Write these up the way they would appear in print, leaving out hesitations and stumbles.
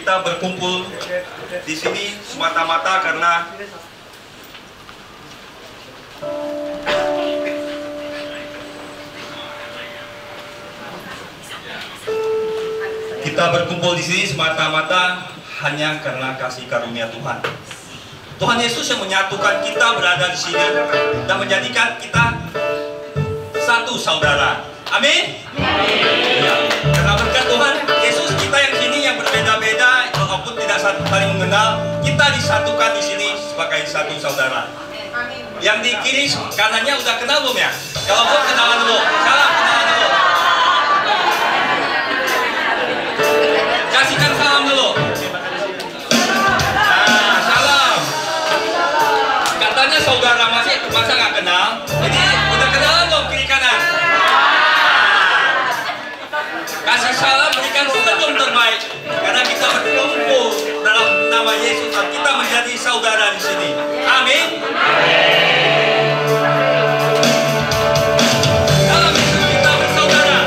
kita berkumpul di sini semata-mata karena hanya karena kasih karunia Tuhan. Tuhan Yesus yang menyatukan kita berada di sini dan menjadikan kita satu saudara. Amin. Ya, karena berkat Tuhan Yesus kita yang sini yang berbeda-beda walaupun tidak saling mengenal, kita disatukan di sini sebagai satu saudara. Yang di kiri kanannya udah kenal belum ya? Kalau belum kenalan dulu. Salam, kenalan dulu. Kasihkan salam dulu. Nah, salam. Katanya saudara masa nggak kenal? Jadi udah kenalan belum kiri kanan? Kasih salam, berikan senyum terbaik karena kita berkumpul dalam nama Yesus dan kita menjadi saudara di sini. Amin. Dalam Yesus kita bersaudara.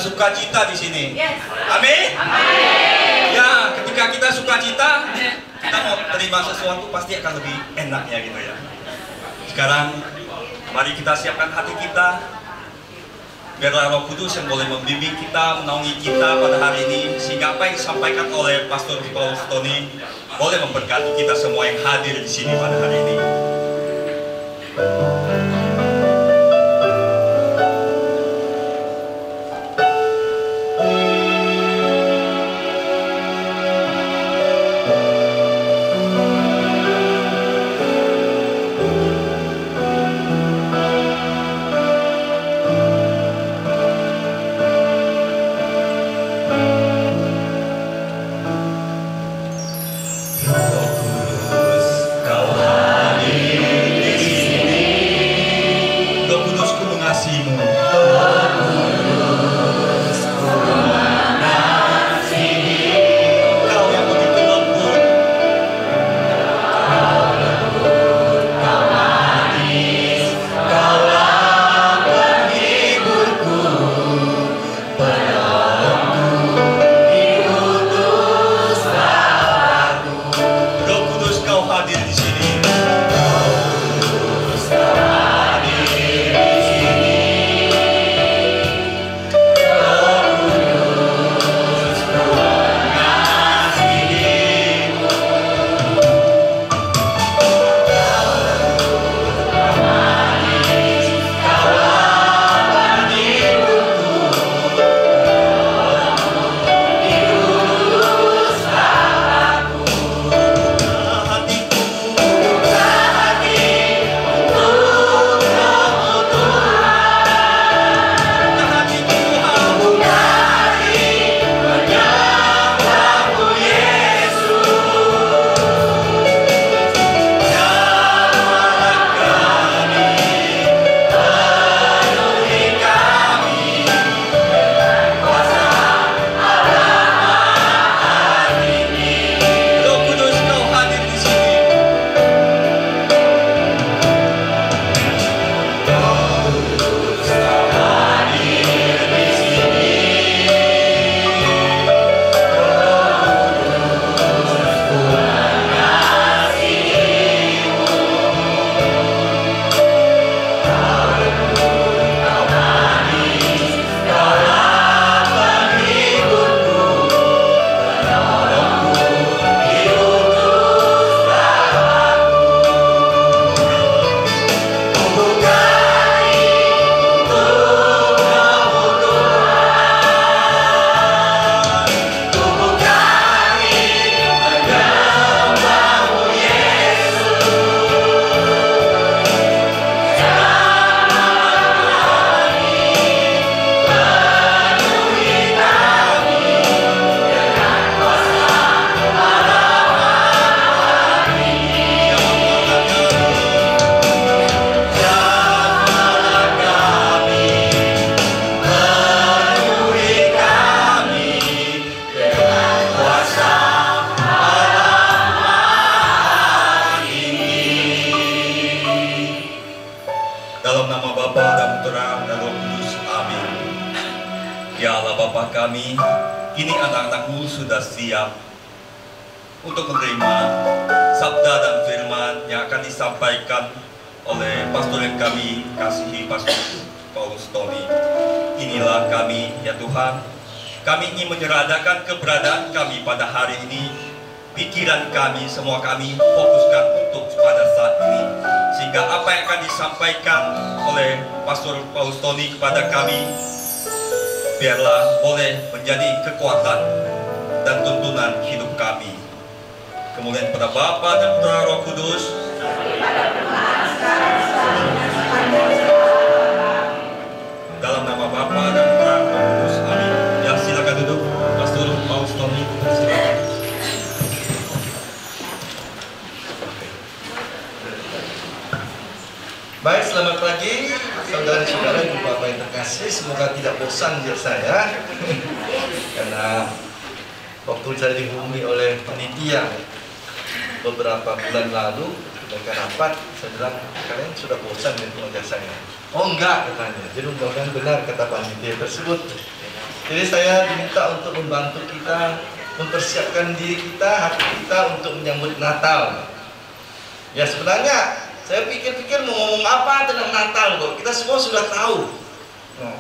Sukacita di sini. Yes. Amin. Amin. Ya, ketika kita sukacita, kita mau terima sesuatu pasti akan lebih enaknya gitu ya. Sekarang mari kita siapkan hati kita. Biarlah Roh Kudus yang boleh membimbing kita, menaungi kita pada hari ini, sehingga apa yang disampaikan oleh Pastor Paulus Tony boleh memberkati kita semua yang hadir di sini pada hari ini. Kau hadir di sini. kami, kini anak-anakmu sudah siap untuk menerima sabda dan firman yang akan disampaikan oleh pastor yang kami kasihi, Pastor Paulus Tony. Inilah kami, ya Tuhan, kami ingin menyerahkan keberadaan kami pada hari ini. Pikiran kami, semua kami fokuskan untuk pada saat ini, sehingga apa yang akan disampaikan oleh Pastor Paulus Tony kepada kami, biarlah boleh menjadi kekuatan dan tuntunan hidup kami. Kemudian pada Bapa dan Putra Roh Kudus, dalam nama Bapa dan Putra Roh Kudus, amin. Ya, silakan duduk, Pastor Paulus Tony, silakan. Baik, selamat pagi saudara-saudara dan Bapak yang terkasih. Semoga tidak bosan lihat saya karena waktu saya dihubungi oleh panitia beberapa bulan lalu mereka rapat, saya bilang kalian sudah bosan dengan wajah saya. Oh enggak, katanya. Jadi mudah-mudahan benar kata panitia tersebut. Jadi saya diminta untuk membantu kita mempersiapkan diri kita, hati kita untuk menyambut Natal. Ya sebenarnya saya pikir-pikir mau ngomong apa tentang Natal kok. Kita semua sudah tahu. Nah,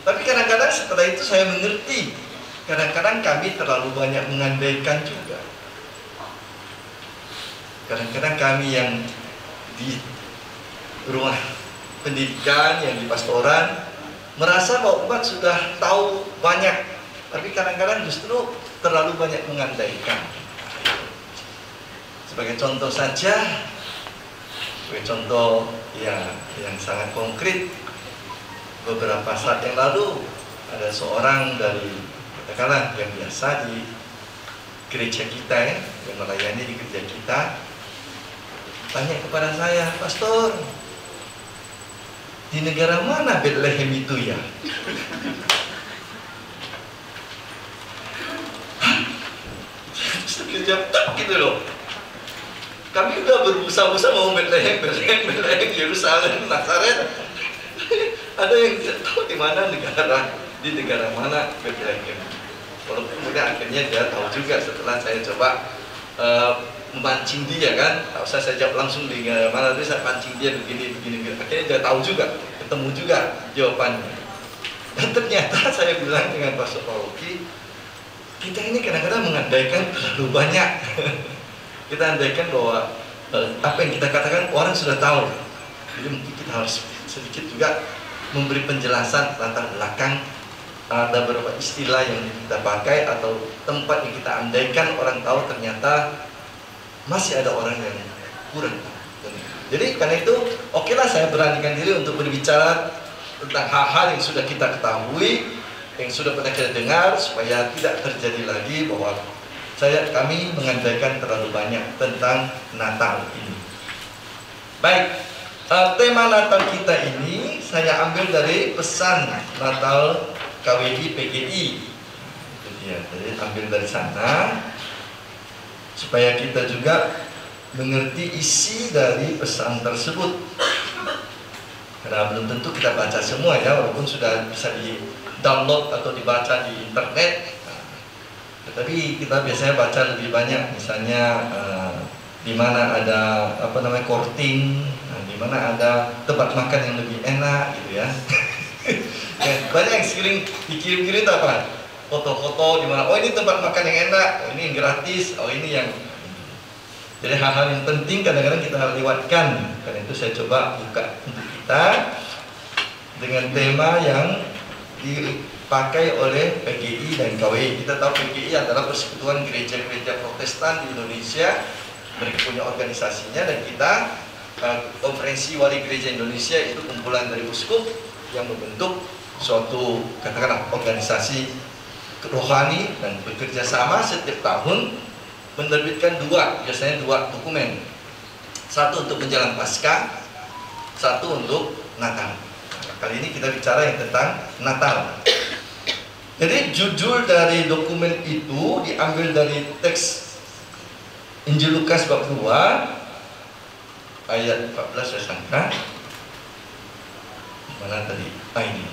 tapi kadang-kadang setelah itu saya mengerti. Kadang-kadang kami terlalu banyak mengandaikan juga. Kadang-kadang kami yang di rumah pendidikan, yang di pastoran, merasa bahwa umat sudah tahu banyak. Tapi kadang-kadang justru terlalu banyak mengandaikan. Sebagai contoh saja, contoh yang sangat konkret, beberapa saat yang lalu ada seorang dari katakanlah yang biasa di gereja kita yang melayani di gereja kita tanya kepada saya, Pastor, di negara mana Bethlehem itu ya? Terus jawab tak gitu loh. Kami udah berusaha-usaha mau Bethlehem, Yerusalem, Nazaret. Ada yang tidak tahu di mana di negara mana Bethlehem. Walaupun kemudian akhirnya dia tahu juga setelah saya coba memancing dia kan. Tak usah saya jawab langsung di negara mana, tapi saya pancing dia begini. Akhirnya dia tahu juga, ketemu juga jawabannya. Dan ternyata saya bilang dengan Pastor Pauki, kita ini kadang-kadang mengandaikan terlalu banyak. Kita andaikan bahwa apa yang kita katakan orang sudah tahu. Jadi mungkin kita harus sedikit juga memberi penjelasan latar belakang. Ada beberapa istilah yang kita pakai atau tempat yang kita andaikan orang tahu, ternyata masih ada orang yang kurang tahu. Jadi karena itu okelah saya beranikan diri untuk berbicara tentang hal-hal yang sudah kita ketahui, yang sudah pernah kita dengar, supaya tidak terjadi lagi bahwa kami mengandaikan terlalu banyak tentang Natal ini. Baik, tema Natal kita ini saya ambil dari pesan Natal KWI PGI. Itu dia, jadi ambil dari sana supaya kita juga mengerti isi dari pesan tersebut. Karena belum tentu kita baca semua ya, walaupun sudah bisa di-download atau dibaca di internet. Tetapi kita biasanya baca lebih banyak, misalnya di mana ada courting, di mana ada tempat makan yang lebih enak gitu ya. Banyak yang sering dikirim-kirim apa? Foto-foto di mana, oh ini tempat makan yang enak, oh ini yang gratis, oh ini yang. Jadi hal-hal yang penting kadang-kadang kita lewatkan. Karena itu saya coba buka untuk kita dengan tema yang dipakai oleh PGI dan KWI. Kita tahu PGI adalah Persekutuan Gereja-Gereja Protestan di Indonesia. Mereka punya organisasinya, dan kita Konferensi Wali Gereja Indonesia itu kumpulan dari uskup yang membentuk suatu katakanlah organisasi rohani dan bekerja sama setiap tahun menerbitkan biasanya dua dokumen. Satu untuk menjelang Paskah, satu untuk Natal. Kali ini kita bicara yang tentang Natal. Jadi judul dari dokumen itu diambil dari teks Injil Lukas bab 2 ayat 14 saya sangka. Mana tadi? Ini.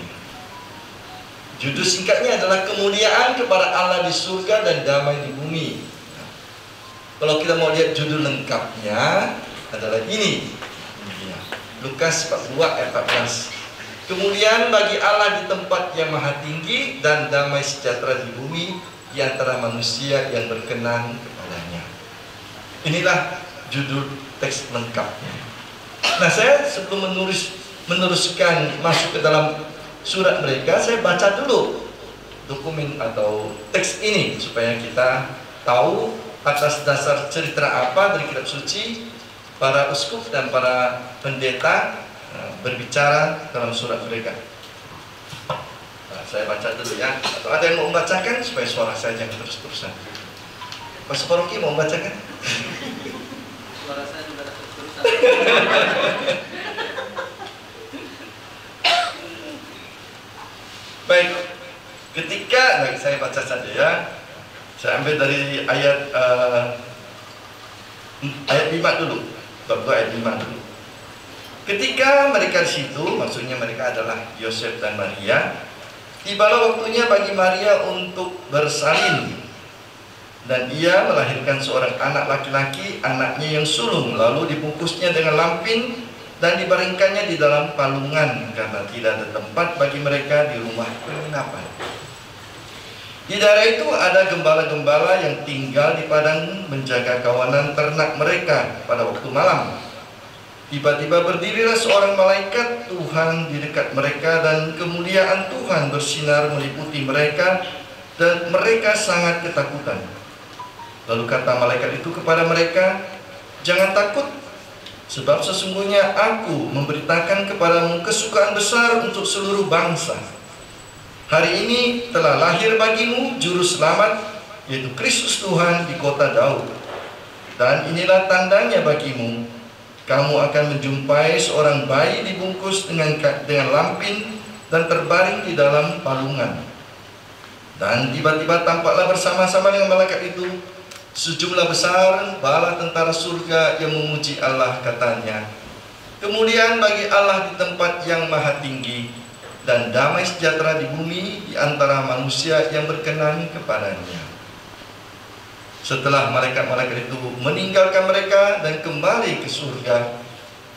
Judul singkatnya adalah kemuliaan kepada Allah di surga dan damai di bumi. Kalau kita mau lihat judul lengkapnya adalah ini. Lukas 42 ayat 14. Kemuliaan bagi Allah di tempat yang maha tinggi dan damai sejahtera di bumi di antara manusia yang berkenan kepadanya. Inilah judul teks lengkapnya. Nah, saya sebelum meneruskan masuk ke dalam surat mereka, saya baca dulu dokumen atau teks ini supaya kita tahu atas dasar cerita apa dari kitab suci para uskup dan para pendeta berbicara dalam surat mereka. Nah, saya baca dulu ya. Atau ada yang mau membacakan supaya suara saya jangan terus-terusan. Mas Paroki mau membacakan? Suara saya juga terus-terusan. Baik, ketika saya baca saja ya. Saya ambil dari ayat 5 dulu. Bab 2 ayat 5 dulu. Ketika mereka di situ, maksudnya mereka adalah Yosef dan Maria, tibalah waktunya bagi Maria untuk bersalin. Dan ia melahirkan seorang anak laki-laki, anaknya yang sulung, lalu dibungkusnya dengan lampin dan dibaringkannya di dalam palungan karena tidak ada tempat bagi mereka di rumah penginapan. Di daerah itu ada gembala-gembala yang tinggal di padang menjaga kawanan ternak mereka pada waktu malam. Tiba-tiba berdirilah seorang malaikat Tuhan di dekat mereka dan kemuliaan Tuhan bersinar meliputi mereka dan mereka sangat ketakutan. Lalu kata malaikat itu kepada mereka, "Jangan takut, sebab sesungguhnya aku memberitakan kepadamu kesukaan besar untuk seluruh bangsa. Hari ini telah lahir bagimu juru selamat, yaitu Kristus Tuhan di kota Daud. Dan inilah tandanya bagimu, kamu akan menjumpai seorang bayi dibungkus dengan lampin dan terbaring di dalam palungan." Dan tiba-tiba tampaklah bersama-sama dengan malaikat itu sejumlah besar bala tentara surga yang memuji Allah, katanya, "Kemuliaan bagi Allah di tempat yang maha tinggi dan damai sejahtera di bumi di antara manusia yang berkenan kepadanya." Setelah malaikat-malaikat itu meninggalkan mereka dan kembali ke surga,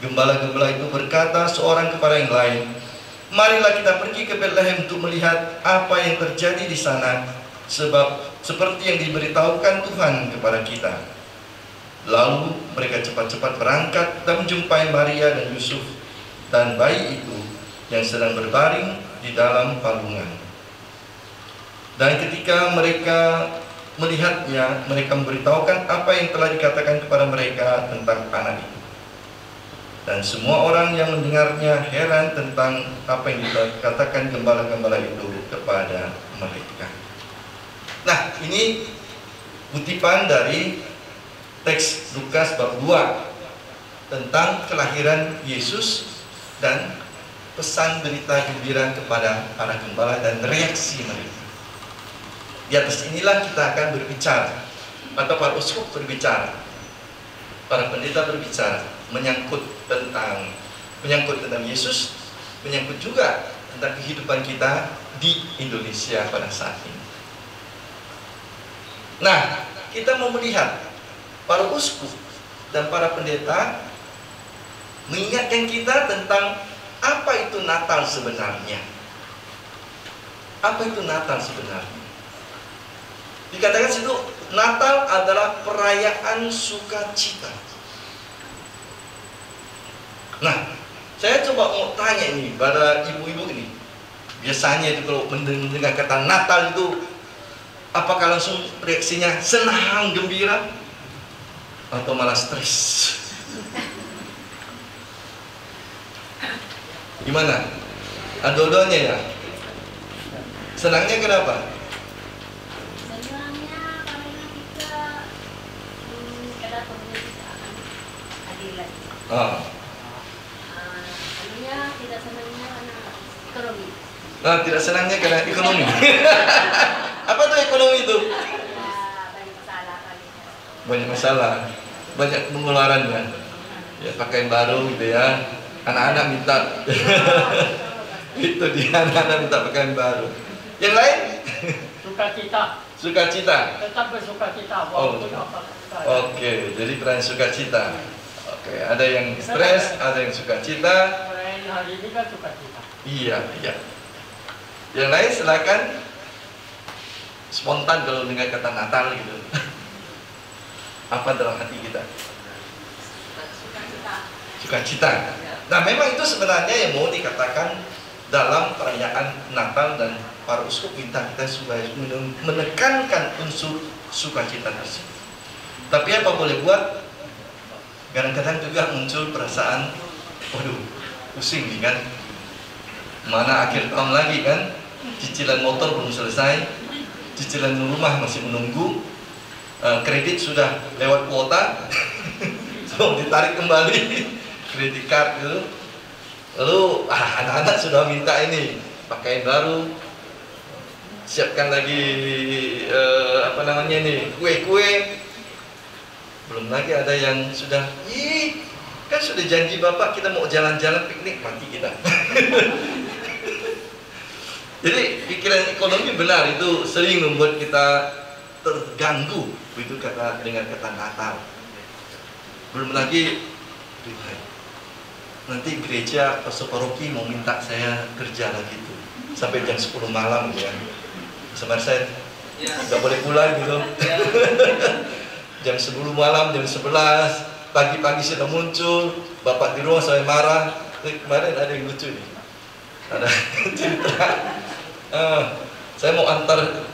gembala-gembala itu berkata seorang kepada yang lain, "Marilah kita pergi ke Betlehem untuk melihat apa yang terjadi di sana, sebab seperti yang diberitahukan Tuhan kepada kita." Lalu mereka cepat-cepat berangkat dan menjumpai Maria dan Yusuf dan bayi itu yang sedang berbaring di dalam palungan. Dan ketika mereka melihatnya, mereka memberitahukan apa yang telah dikatakan kepada mereka tentang anak itu. Dan semua orang yang mendengarnya heran tentang apa yang dikatakan gembala-gembala itu kepada mereka. Nah, ini kutipan dari teks Lukas bab 2 tentang kelahiran Yesus dan pesan berita gembira kepada para gembala dan reaksi mereka. Di atas inilah kita akan berbicara, atau para uskup berbicara, para pendeta berbicara, menyangkut tentang Yesus, menyangkut juga tentang kehidupan kita di Indonesia pada saat ini. Nah, kita mau melihat para uskup dan para pendeta mengingatkan kita tentang apa itu Natal sebenarnya. Apa itu Natal sebenarnya? Dikatakan situ Natal adalah perayaan sukacita. Nah, saya coba mau tanya ini pada ibu-ibu ini. Biasanya itu kalau mendengar kata Natal itu, apakah langsung reaksinya senang, gembira, atau malah stres? Gimana? Dua-duanya ya? Senangnya kenapa? Senangnya karena kita ada pemerintahan hadir lagi. Anunya tidak senangnya karena ekonomi. Nah, tidak senangnya karena ekonomi. Apa tuh ekonomi itu? Ya, banyak masalah kalinya. Banyak masalah, banyak pengeluarannya. Ya, pakaian baru gitu ya. Anak-anak minta itu dia, anak-anak minta pakaian baru. Yang lain? Sukacita. Sukacita. Tetap bersukacita. Oh. Walaupun apa. Oke, jadi perayaan sukacita. Oke, ada yang stres, ada yang sukacita. Perayaan hari ini kan sukacita. Iya, iya. Yang lain silakan. Spontan kalau dengar kata Natal gitu. Apa dalam hati kita? Sukacita. Nah, memang itu sebenarnya yang mau dikatakan dalam perayaan Natal, dan para uskup minta kita supaya menekankan unsur sukacita tersebut. Tapi apa boleh buat? Kadang-kadang juga muncul perasaan, waduh, pusing nih kan. Mana akhir tahun lagi kan? Cicilan motor belum selesai, cicilan rumah masih menunggu, kredit sudah lewat kuota, so ditarik kembali kredit card gitu. Lalu anak-anak sudah minta ini pakaian baru, siapkan lagi apa namanya nih, kue-kue. Belum lagi ada yang sudah, kan sudah janji bapak kita mau jalan-jalan piknik, mati kita. Jadi pikiran ekonomi benar itu sering membuat kita terganggu, itu dengan kata Natal. Belum lagi nanti gereja atau paroki mau minta saya kerja lagi tuh sampai jam 10 malam gitu ya. Sama saya nggak boleh pulang gitu. Jam 10 malam, jam 11 pagi-pagi sudah muncul, bapak di rumah saya marah. Kemarin ada yang lucu nih, ada cerita, saya mau antar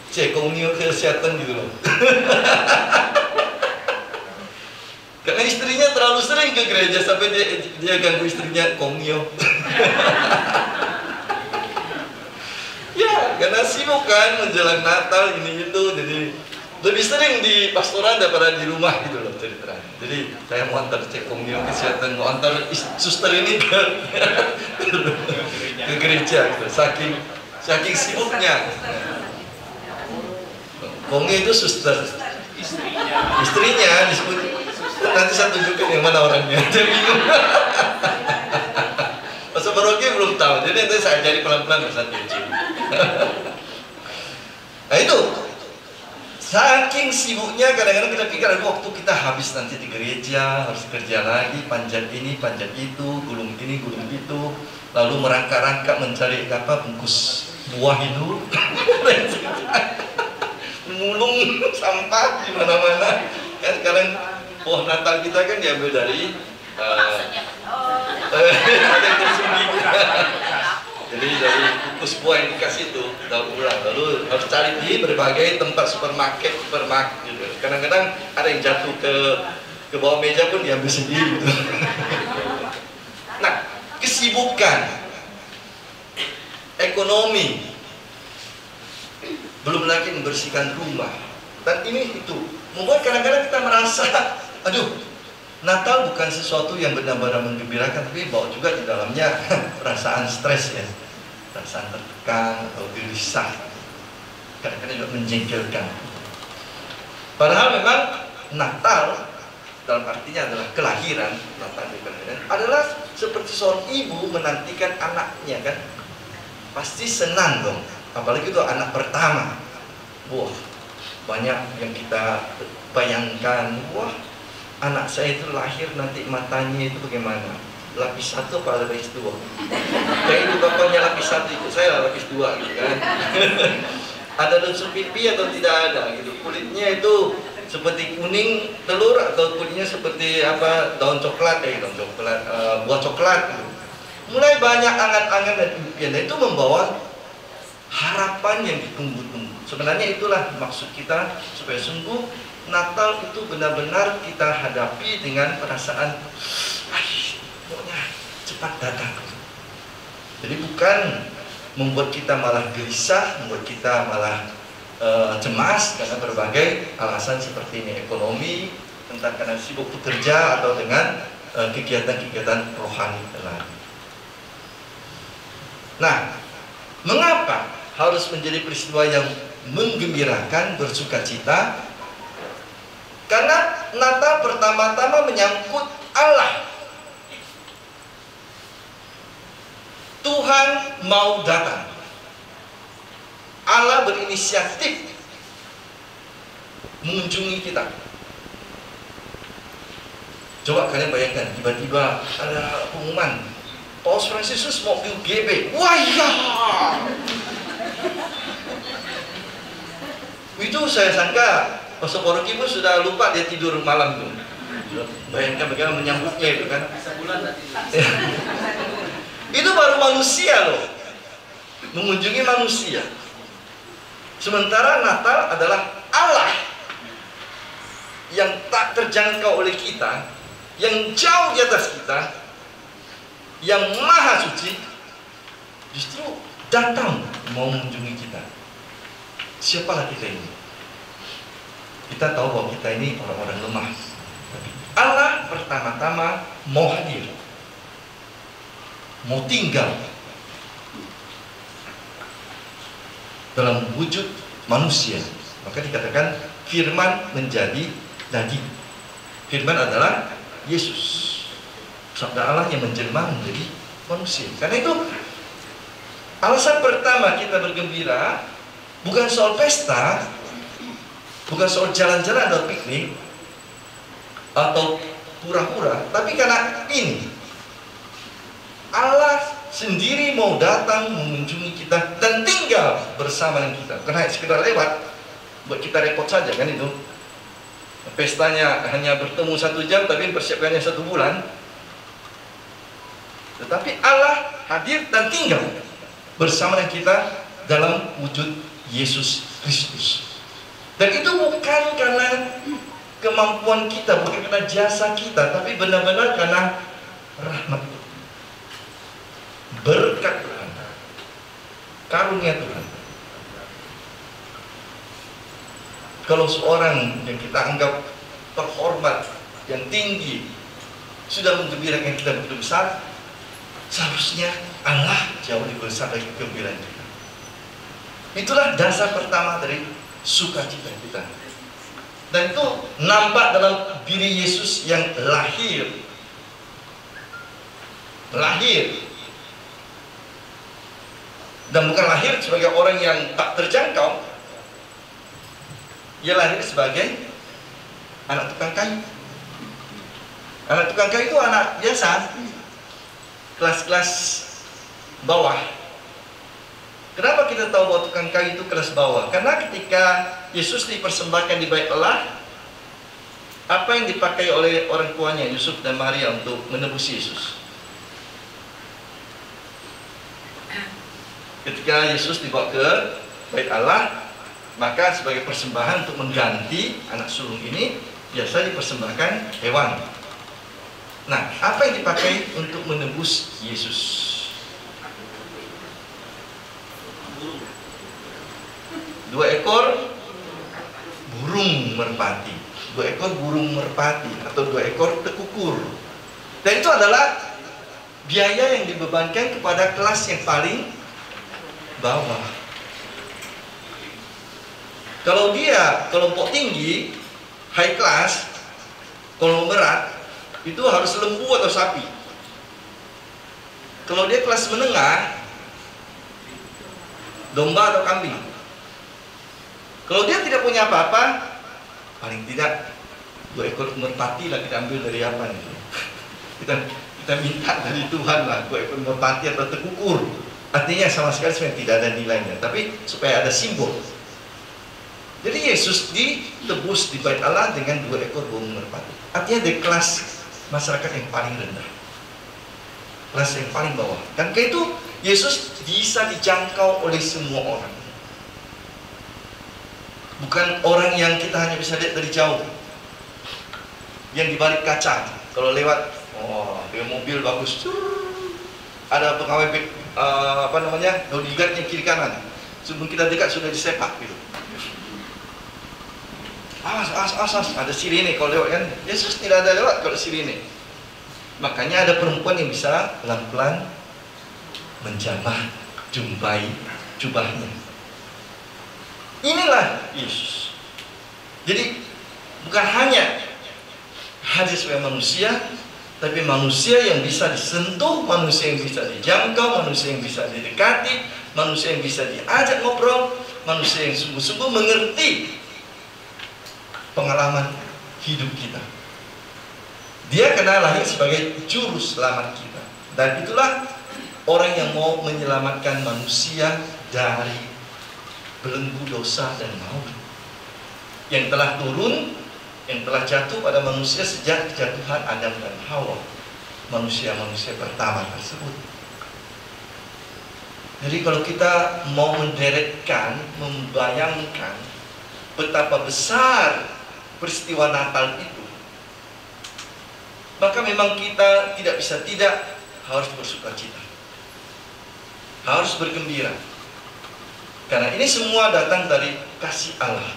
Cekongnio ke kesehatan gitu loh. Karena istrinya terlalu sering ke gereja sampai dia ganggu istrinya Kongnio. Ya, karena sibuk kan menjelang Natal ini itu, jadi lebih sering di pastoran daripada di rumah gitu loh ceritanya. Jadi saya mau antar Cekongnio kesehatan, mau antar suster ini ke gereja gitu. Saking sibuknya. Kongnio itu suster, istrinya disebut. Nanti saya tunjukkan yang mana orangnya. Dia bingung. Pastor Paroki belum tahu. Jadi nanti saya ajari pelan-pelan bahasa Tujuh. Nah itu, saking sibuknya kadang-kadang kita pikir waktu kita habis nanti di gereja, harus kerja lagi, panjat ini, panjat itu, gulung ini, gulung itu, lalu merangkak-rangkak mencari apa bungkus buah itu, mulung sampah di mana-mana. Kan sekarang pohon Natal kita kan diambil dari ada yang tersembunyi. Jadi dari bungkus buah yang dikasih itu daur ulang, lalu harus cari di berbagai tempat supermarket gitu. Kadang-kadang ada yang jatuh ke bawah meja pun diambil sendiri gitu. Nah, kesibukan ekonomi, belum lagi membersihkan rumah, dan ini itu membuat kadang-kadang kita merasa, aduh, Natal bukan sesuatu yang benar-benar menggembirakan, tapi bawa juga di dalamnya perasaan stres ya, perasaan tertekan atau gelisah, kadang-kadang juga menjengkelkan. Padahal memang Natal dalam artinya adalah kelahiran, Natal adalah seperti seorang ibu menantikan anaknya kan, pasti senang dong, apalagi itu anak pertama. Wah, banyak yang kita bayangkan, wah, anak saya itu lahir nanti matanya itu bagaimana? Lapis 1 apa lapis 2? Kayak ibu bapaknya lapis 1, ikut saya lapis 2 gitu kan. Ada unsur pipi atau tidak ada gitu. Kulitnya itu seperti kuning telur atau kulitnya seperti apa, daun coklat buah coklat gitu. Mulai banyak angan-angan dan impian, dan itu membawa harapan yang ditunggu-tunggu. Sebenarnya itulah maksud kita, supaya sungguh Natal itu benar-benar kita hadapi dengan perasaan pokoknya cepat datang. Jadi bukan membuat kita malah gelisah, membuat kita malah cemas karena berbagai alasan seperti ini, ekonomi, entah karena sibuk bekerja atau dengan kegiatan-kegiatan rohani lain. Nah, mengapa harus menjadi peristiwa yang menggembirakan, bersukacita? Karena Natal pertama-tama menyangkut Allah. Tuhan mau datang. Allah berinisiatif mengunjungi kita. Coba kalian bayangkan, tiba-tiba ada pengumuman Paus Fransiskus mau ke UGB. Wah ya, itu saya sangka Pastor Poroki pun sudah lupa dia tidur malam itu. Bayangkan bagaimana menyambutnya itu kan. Sebulan tadi. Itu baru manusia loh, mengunjungi manusia. Sementara Natal adalah Allah yang tak terjangkau oleh kita, yang jauh di atas kita, yang maha suci, justru datang mau mengunjungi kita. Siapalah kita ini? Kita tahu bahwa kita ini orang-orang lemah. Tapi Allah pertama-tama mau hadir, mau tinggal dalam wujud manusia. Maka dikatakan firman menjadi daging. Firman adalah Yesus, sabda Allah yang menjelma menjadi manusia. Karena itu alasan pertama kita bergembira bukan soal pesta, bukan soal jalan-jalan atau piknik atau pura-pura, tapi karena ini Allah sendiri mau datang mengunjungi kita dan tinggal bersama dengan kita. Karena sekedar lewat buat kita repot saja kan itu. Pestanya hanya bertemu 1 jam tapi persiapkannya 1 bulan. Tetapi Allah hadir dan tinggal bersama dengan kita dalam wujud Yesus Kristus. Dan itu bukan karena kemampuan kita, bukan karena jasa kita, tapi benar-benar karena rahmat Tuhan, berkat Tuhan, karunia Tuhan. Kalau seorang yang kita anggap terhormat, yang tinggi, sudah menggembirakan kita begitu besar, seharusnya Allah jauh lebih besar dari kegembiraan kita. Itulah dasar pertama dari sukacita kita. Dan itu nampak dalam diri Yesus yang lahir. Dan bukan lahir sebagai orang yang tak terjangkau. Ia lahir sebagai anak tukang kayu. Anak tukang kayu itu anak biasa, kelas-kelas bawah. Kenapa kita tahu bahwa tukang kayu itu kelas bawah? Karena ketika Yesus dipersembahkan di Bait Allah, apa yang dipakai oleh orang tuanya Yusuf dan Maria untuk menebus Yesus? Ketika Yesus dibawa ke Bait Allah, maka sebagai persembahan untuk mengganti anak sulung ini, biasa dipersembahkan hewan. Nah, apa yang dipakai untuk menebus Yesus? 2 ekor burung merpati, 2 ekor burung merpati atau 2 ekor tekukur. Dan itu adalah biaya yang dibebankan kepada kelas yang paling bawah. Kalau dia kelompok tinggi, high class, konglomerat, itu harus lembu atau sapi. Kalau dia kelas menengah, domba atau kambing. Kalau dia tidak punya apa-apa, paling tidak 2 ekor merpati lah kita ambil dari apa nih? Kita minta dari Tuhan lah 2 ekor merpati atau tekukur. Artinya sama sekali sebenarnya tidak ada nilainya, tapi supaya ada simbol. Jadi Yesus ditebus di Bait Allah dengan 2 ekor burung merpati. Artinya dari kelas masyarakat yang paling rendah, kelas yang paling bawah. Dan kayak itu Yesus bisa dijangkau oleh semua orang. Bukan orang yang kita hanya bisa lihat dari jauh, yang di balik kaca. Kalau lewat, oh, dengan mobil bagus, ada pegawai bodyguard yang kiri kanan. Sebelum kita dekat sudah disepak gitu. Awas, ada sirine kalau lewat kan. Yesus tidak ada lewat kalau sirine. Makanya ada perempuan yang bisa pelan-pelan menjamah, jumpai jubahnya. Inilah Yesus. Jadi bukan hanya hadir sebagai manusia, tapi manusia yang bisa disentuh, manusia yang bisa dijangkau, manusia yang bisa didekati, manusia yang bisa diajak ngobrol, manusia yang sungguh-sungguh mengerti pengalaman hidup kita. Dia kena lahir sebagai juru selamat kita. Dan itulah orang yang mau menyelamatkan manusia dari belenggu dosa dan maut yang telah turun, yang telah jatuh pada manusia sejak kejatuhan Adam dan Hawa, manusia-manusia pertama tersebut. Jadi kalau kita mau menderetkan, membayangkan betapa besar peristiwa Natal itu, maka memang kita tidak bisa tidak harus bersukacita, harus bergembira. Karena ini semua datang dari kasih Allah,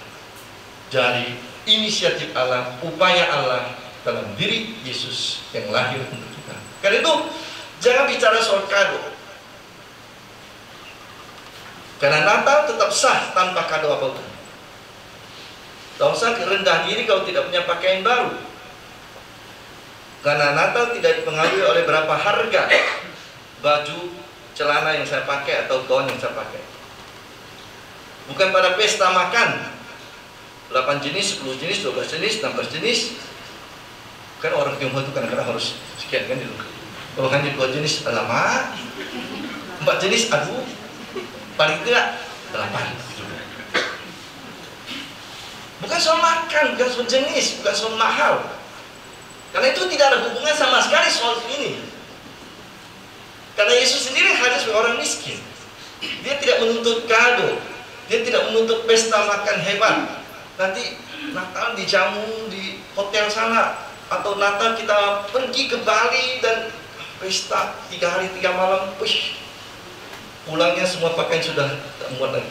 dari inisiatif Allah, upaya Allah dalam diri Yesus yang lahir untuk kita. Karena itu jangan bicara soal kado. Karena Natal tetap sah tanpa kado apapun. Tak usah rendah diri kalau tidak punya pakaian baru. Karena Natal tidak dipengaruhi oleh berapa harga baju, celana yang saya pakai atau gaun yang saya pakai. Bukan pada pesta makan 8 jenis, 10 jenis, 12 jenis, 16 jenis. Kan orang Tionghoa itu kadang-kadang harus sekian kan itu. Kalau hanya 2 jenis, alamak. 4 jenis, aduh. Paling tidak 8 gitu. Bukan soal makan, bukan soal jenis, bukan soal mahal. Karena itu tidak ada hubungan sama sekali soal ini. Karena Yesus sendiri hadir sebagai orang miskin. Dia tidak menuntut kado, dia tidak menuntut pesta makan hebat. Nanti Natal dijamu di hotel sana, atau Natal kita pergi ke Bali dan pesta 3 hari 3 malam. Pulangnya semua pakaian sudah tak muat lagi.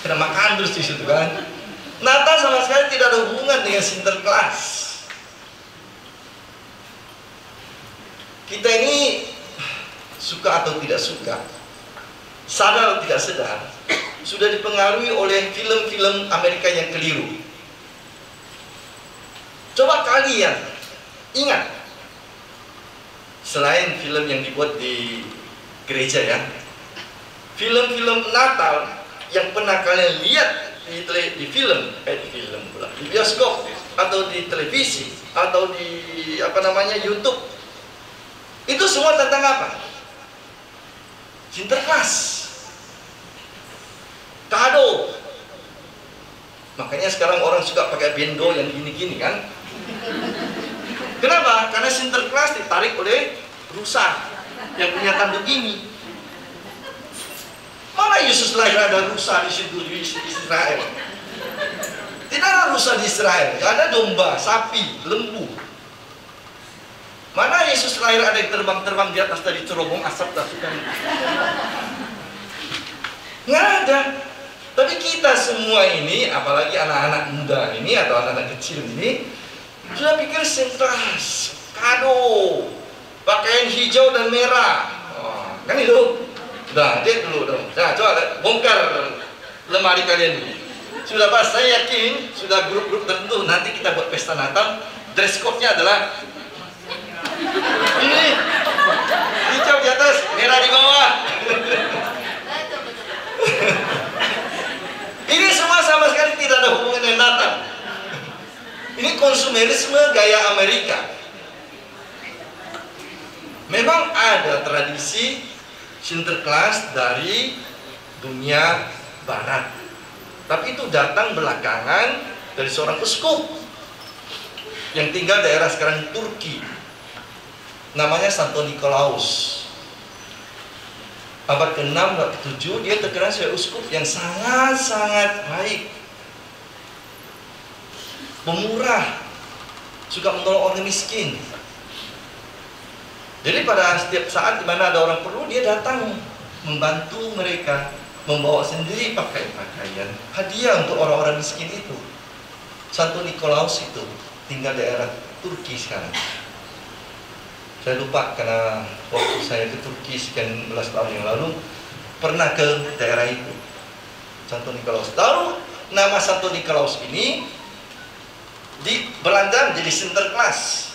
Kena makan terus di situ kan. Natal sama sekali tidak ada hubungan dengan Sinterklas. Kita ini suka atau tidak suka, sadar atau tidak sadar, sudah dipengaruhi oleh film-film Amerika yang keliru. Coba kalian ingat, selain film yang dibuat di gereja ya, film-film Natal yang pernah kalian lihat di film pula, di bioskop atau di televisi atau di YouTube, itu semua tentang apa? Sinterklas, kado. Makanya sekarang orang suka pakai bendo yang gini-gini kan? Kenapa? Karena Sinterklas ditarik oleh rusa yang punya tanduk ini. Mana Yesus lahir ada rusa di situ di Israel? Tidak ada rusa di Israel. Ada domba, sapi, lembu. Mana Yesus lahir ada yang terbang-terbang di atas tadi cerobong asap tasukan? Nggak ada. Tapi kita semua ini, apalagi anak-anak muda ini atau anak-anak kecil ini, sudah pikir Sinterklas, kado, pakaian hijau dan merah. Oh, kan itu? Udah, lihat dulu dong. Nah, coba bongkar lemari kalian dulu. Sudah pas, saya yakin sudah grup-grup tertentu nanti kita buat pesta Natal, dress code-nya adalah ini hijau di atas, merah di bawah. Ini semua sama sekali tidak ada hubungan dengan Natal. Ini konsumerisme gaya Amerika. Memang ada tradisi Sinterklas dari dunia barat, tapi itu datang belakangan dari seorang uskup yang tinggal daerah sekarang Turki, namanya Santo Nikolaus. Abad ke-6, abad ke-7 dia terkenal sebagai uskup yang sangat-sangat baik, pemurah, suka menolong orang miskin. Jadi pada setiap saat di mana ada orang perlu, dia datang membantu mereka, membawa sendiri pakaian hadiah untuk orang-orang miskin itu. Santo Nikolaus itu tinggal daerah Turki sekarang. Saya lupa karena waktu saya ke Turki sekian belas tahun yang lalu pernah ke daerah itu, Santo Nikolaus. Lalu nama Santo Nikolaus ini di Belanda menjadi Sinterklas.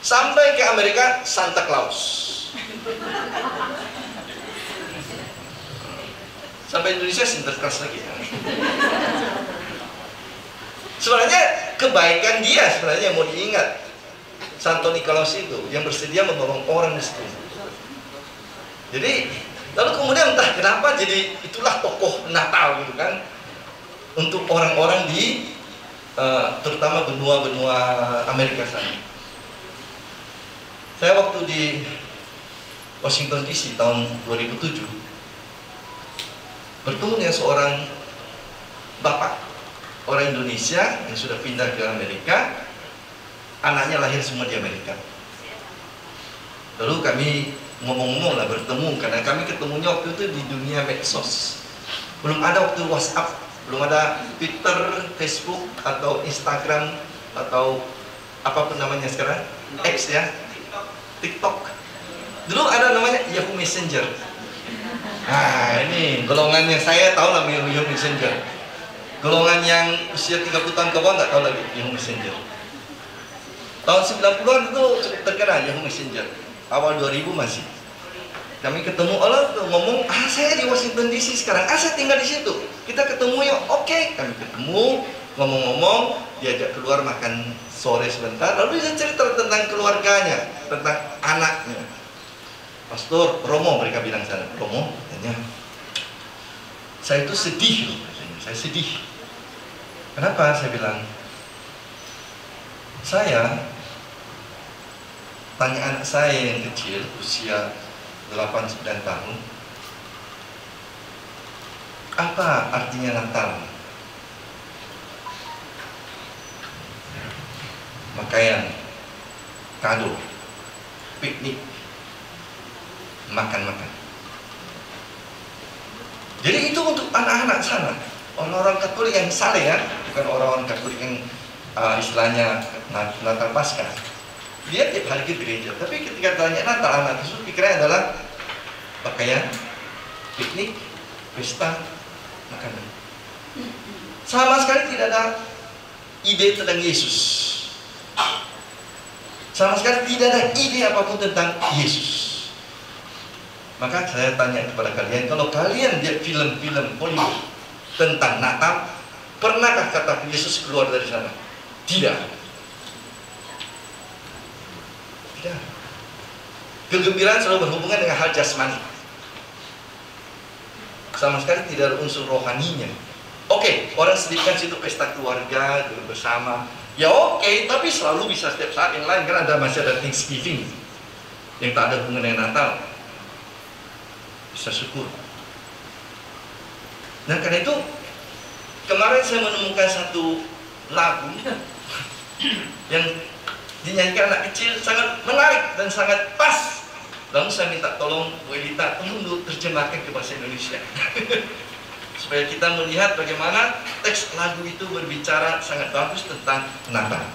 Sampai ke Amerika Santa Claus. Sampai Indonesia Sinterklas lagi. Sebenarnya kebaikan dia sebenarnya yang mau diingat. Santo Nikolaus itu yang bersedia menolong orang miskin. Jadi lalu kemudian entah kenapa jadi itulah tokoh Natal gitu kan untuk orang-orang di terutama benua-benua Amerika sana. Saya waktu di Washington DC tahun 2007 bertemu dengan seorang bapak orang Indonesia yang sudah pindah ke Amerika, anaknya lahir semua di Amerika. Lalu kami ngomong-ngomong lah, bertemu, karena kami ketemunya waktu itu di dunia medsos. Belum ada waktu WhatsApp, belum ada Twitter, Facebook, atau Instagram, atau apapun namanya sekarang, X ya, TikTok. Dulu ada namanya Yahoo Messenger. Nah ini golongan yang saya tahu lah Yahoo Messenger. Golongan yang usia 30 tahun ke bawah nggak tahu lagi Yahoo Messenger. Tahun 90-an itu cukup terkenal Yahoo Messenger. Awal 2000 masih. Kami ketemu, ngomong, saya di Washington DC sekarang, saya tinggal di situ. Kita ketemu ya, oke. Kami ketemu, ngomong-ngomong, diajak keluar makan sore sebentar. Lalu dia cerita tentang keluarganya, tentang anaknya. Pastor Romo, mereka bilang sana, Romo, katanya, saya itu sedih loh, saya sedih. Kenapa? Saya bilang, saya tanya anak saya yang kecil, usia 8-9 tahun, apa artinya Natal? Pakaian, kado, piknik, makan-makan. Jadi itu untuk anak-anak sana, orang-orang Katolik yang saleh ya, bukan orang-orang Katolik yang istilahnya Natal Paskah. Dia tiap hari ke gereja, tapi ketika tanya Natal, anak itu pikirnya adalah pakaian, piknik, pesta, makanan. Sama sekali tidak ada ide tentang Yesus. Sama sekali tidak ada ide apapun tentang Yesus. Maka saya tanya kepada kalian, kalau kalian lihat film-film Hollywood tentang Natal, pernahkah kata Yesus keluar dari sana? Tidak. Tidak. Kegembiraan selalu berhubungan dengan hal jasmani. Sama sekali tidak ada unsur rohaninya. Oke, orang selipkan situ pesta keluarga bersama. Ya oke, tapi selalu bisa setiap saat yang lain, kan masih ada Thanksgiving yang tak ada hubungan dengan Natal. Bisa syukur. Nah karena itu kemarin saya menemukan satu lagu yang dinyanyikan anak kecil, sangat menarik dan sangat pas. Lalu saya minta tolong Bu Elita, tolong dulu terjemahkan ke bahasa Indonesia supaya kita melihat bagaimana teks lagu itu berbicara sangat bagus tentang Natal.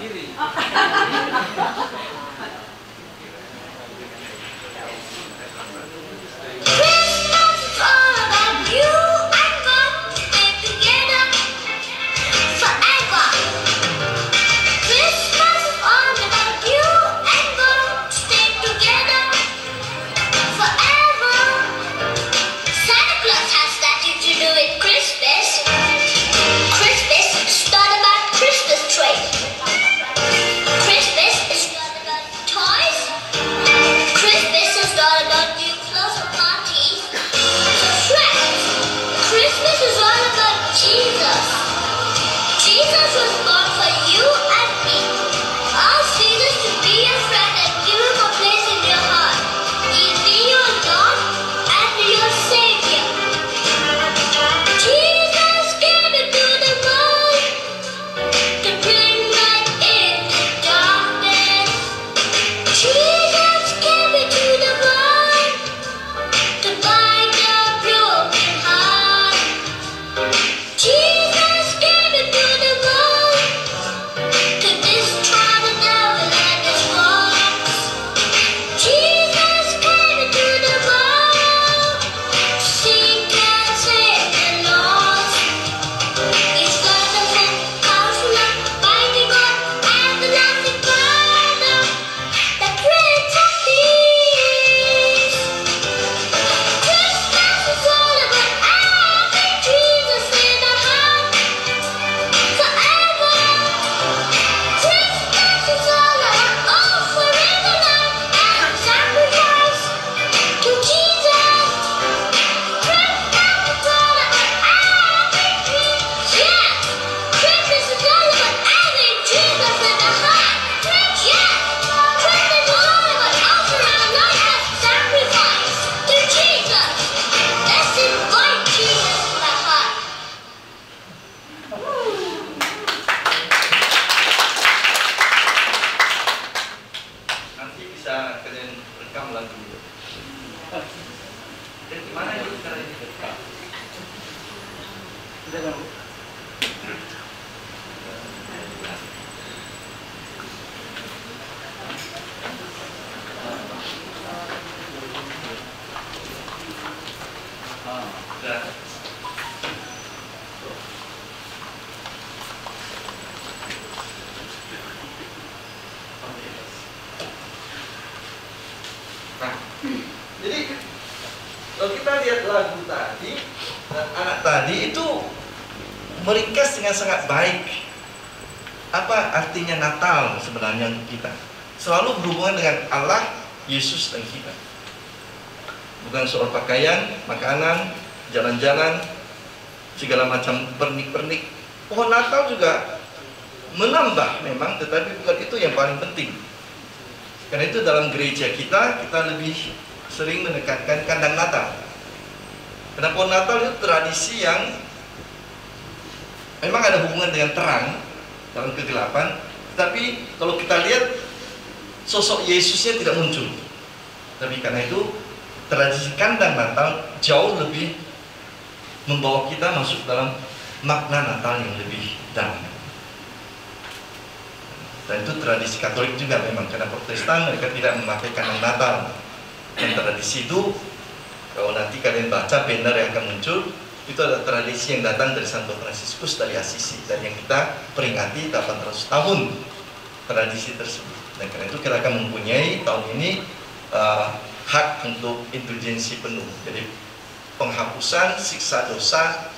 diri. Jadi kalau kita lihat lagu tadi dan anak tadi itu meringkas dengan sangat baik apa artinya Natal sebenarnya untuk kita. Selalu berhubungan dengan Allah, Yesus dan kita. Bukan soal pakaian, makanan, jalan-jalan, segala macam pernik-pernik. Pohon Natal juga menambah memang, tetapi bukan itu yang paling penting. Karena itu dalam gereja kita lebih sering menekankan kandang Natal. Karena pohon Natal itu tradisi yang memang ada hubungan dengan terang dalam kegelapan, tapi kalau kita lihat sosok Yesusnya tidak muncul. Tapi karena itu tradisi kandang Natal jauh lebih membawa kita masuk dalam makna Natal yang lebih dalam. Dan itu tradisi Katolik juga memang, karena Protestan mereka tidak memakai kandang Natal. Dan tradisi itu kalau nanti kalian baca banner yang akan muncul, itu adalah tradisi yang datang dari Santo Fransiskus dari Assisi, dan yang kita peringati 800 tahun tradisi tersebut. Dan karena itu kita akan mempunyai tahun ini hak untuk indulgensi penuh. Jadi penghapusan siksa dosa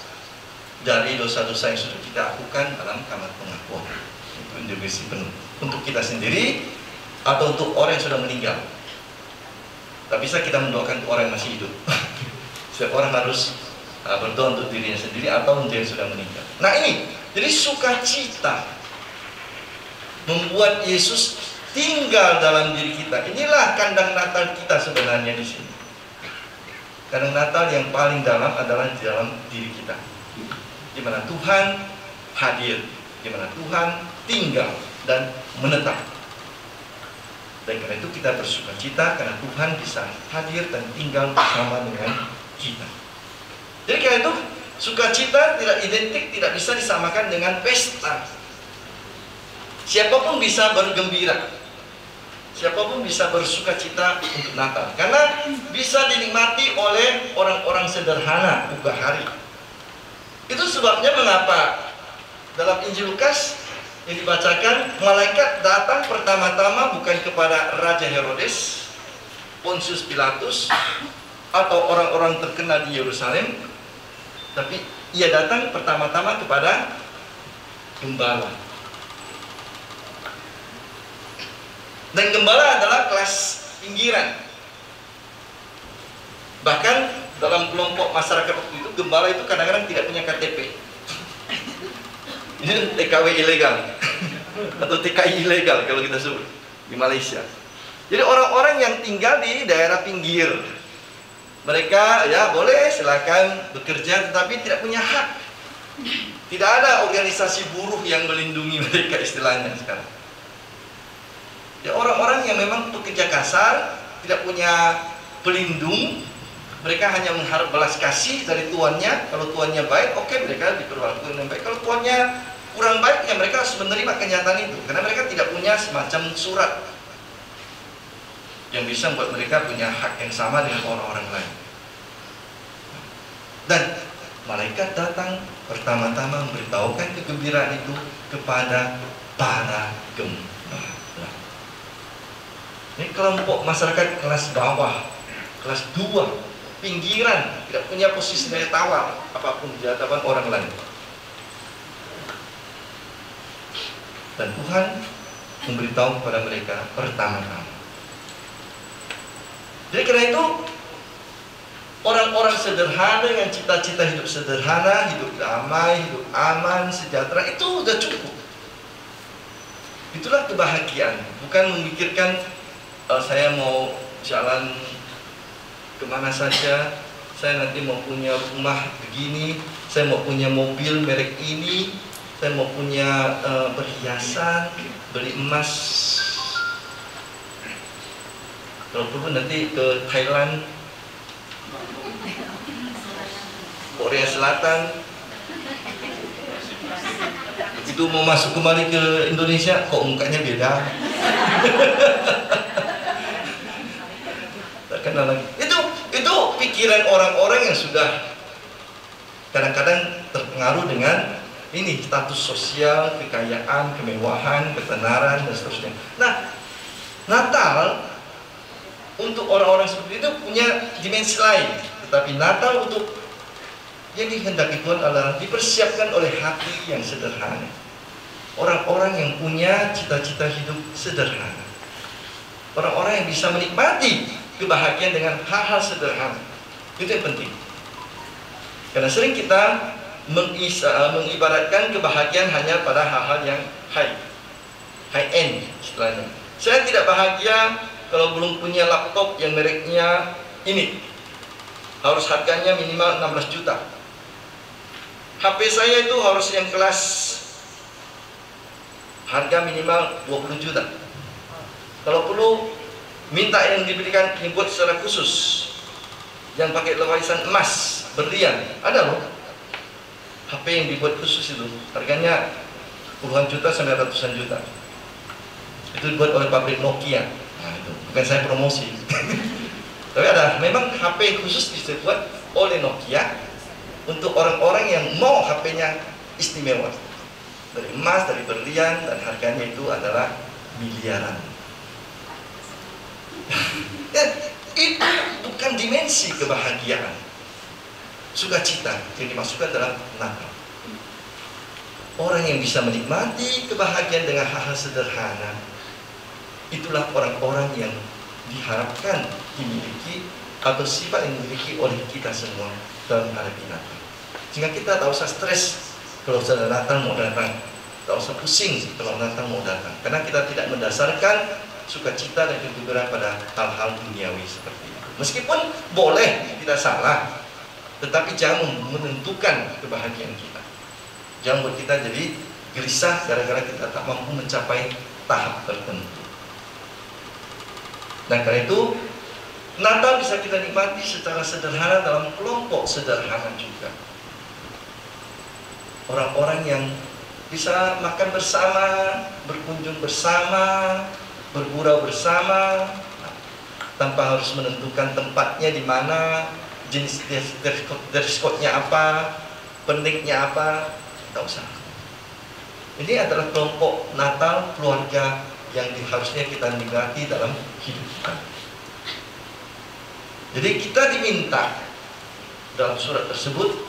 dari dosa-dosa yang sudah kita lakukan dalam kamar pengakuan. Itu indulgensi penuh untuk kita sendiri atau untuk orang yang sudah meninggal. Tak bisa kita mendoakan untuk orang yang masih hidup. Setiap orang harus berdoa untuk dirinya sendiri atau untuk yang sudah meninggal. Nah ini, jadi sukacita membuat Yesus tinggal dalam diri kita. Inilah kandang Natal kita sebenarnya di sini. Kandang Natal yang paling dalam adalah di dalam diri kita, di mana Tuhan hadir, di mana Tuhan tinggal dan menetap. Dan karena itu kita bersukacita karena Tuhan bisa hadir dan tinggal bersama dengan kita. Jadi karena itu sukacita tidak identik, tidak bisa disamakan dengan pesta. Siapapun bisa bergembira, siapapun bisa bersuka cita untuk Natal, karena bisa dinikmati oleh orang-orang sederhana buka hari. Itu sebabnya mengapa dalam Injil Lukas yang dibacakan, malaikat datang pertama-tama bukan kepada Raja Herodes, Pontius Pilatus, atau orang-orang terkenal di Yerusalem, tapi ia datang pertama-tama kepada gembala. Dan gembala adalah kelas pinggiran. Bahkan dalam kelompok masyarakat waktu itu, gembala itu kadang-kadang tidak punya KTP. Ini TKW ilegal atau TKI ilegal kalau kita sebut di Malaysia. Jadi orang-orang yang tinggal di daerah pinggir, mereka ya boleh silakan bekerja, tetapi tidak punya hak. Tidak ada organisasi buruh yang melindungi mereka istilahnya sekarang. Ya, orang-orang yang memang pekerja kasar, tidak punya pelindung, mereka hanya mengharap belas kasih dari tuannya. Kalau tuannya baik, oke, mereka diperlakukan dengan baik. Kalau tuannya kurang baik, ya mereka harus menerima kenyataan itu, karena mereka tidak punya semacam surat yang bisa membuat mereka punya hak yang sama dengan orang-orang lain. Dan malaikat datang pertama-tama memberitahukan kegembiraan itu kepada para gembala. Ini kelompok masyarakat kelas bawah, kelas 2, pinggiran, tidak punya posisi daya tawar apapun di hadapan orang lain. Dan Tuhan memberitahu kepada mereka pertama-tama. Jadi karena itu, orang-orang sederhana dengan cita-cita hidup sederhana, hidup damai, hidup aman, sejahtera, itu sudah cukup. Itulah kebahagiaan, bukan memikirkan saya mau jalan kemana saja, saya nanti mau punya rumah begini, saya mau punya mobil merek ini, saya mau punya perhiasan, beli emas. Kalau perlu nanti ke Thailand, Korea Selatan. Begitu mau masuk kembali ke Indonesia, kok mukanya beda. Tak kenal lagi. Itu pikiran orang-orang yang sudah kadang-kadang terpengaruh dengan ini status sosial, kekayaan, kemewahan, ketenaran, dan seterusnya. Nah, Natal untuk orang-orang seperti itu punya dimensi lain. Tetapi Natal untuk yang dikehendaki Tuhan adalah dipersiapkan oleh hati yang sederhana. Orang-orang yang punya cita-cita hidup sederhana. Orang-orang yang bisa menikmati kebahagiaan dengan hal-hal sederhana. Itu yang penting. Karena sering kita mengibaratkan kebahagiaan hanya pada hal-hal yang high end istilahnya. Saya tidak bahagia kalau belum punya laptop yang mereknya ini, harus harganya minimal 16 juta. HP saya itu harus yang kelas harga minimal 20 juta. Kalau perlu minta yang diberikan dibuat secara khusus, yang pakai lapisan emas berlian, ada loh HP yang dibuat khusus itu, harganya puluhan juta sampai ratusan juta. Itu dibuat oleh pabrik Nokia. Nah, itu bukan saya promosi. Tapi ada memang HP khusus dibuat oleh Nokia untuk orang-orang yang mau HP-nya istimewa, dari emas, dari berlian, dan harganya itu adalah miliaran. Ya, itu bukan dimensi kebahagiaan, sukacita yang dimasukkan dalam Natal. Orang yang bisa menikmati kebahagiaan dengan hal-hal sederhana, itulah orang-orang yang diharapkan dimiliki atau sifat yang dimiliki oleh kita semua dalam hari Natal. Sehingga kita tak usah stres kalau sudah Natal mau datang, tak usah pusing kalau Natal mau datang, karena kita tidak mendasarkan sukacita dan kegembiraan pada hal-hal duniawi seperti itu. Meskipun boleh, tidak salah, tetapi jangan menentukan kebahagiaan kita. Jangan buat kita jadi gelisah gara-gara kita tak mampu mencapai tahap tertentu. Dan karena itu, Natal bisa kita nikmati secara sederhana dalam kelompok sederhana juga. Orang-orang yang bisa makan bersama, berkunjung bersama, bergurau bersama, tanpa harus menentukan tempatnya di mana, jenis dress code-nya apa, perniknya apa, tidak usah. Ini adalah kelompok Natal keluarga yang harusnya kita nikmati dalam hidup kita. Jadi kita diminta dalam surat tersebut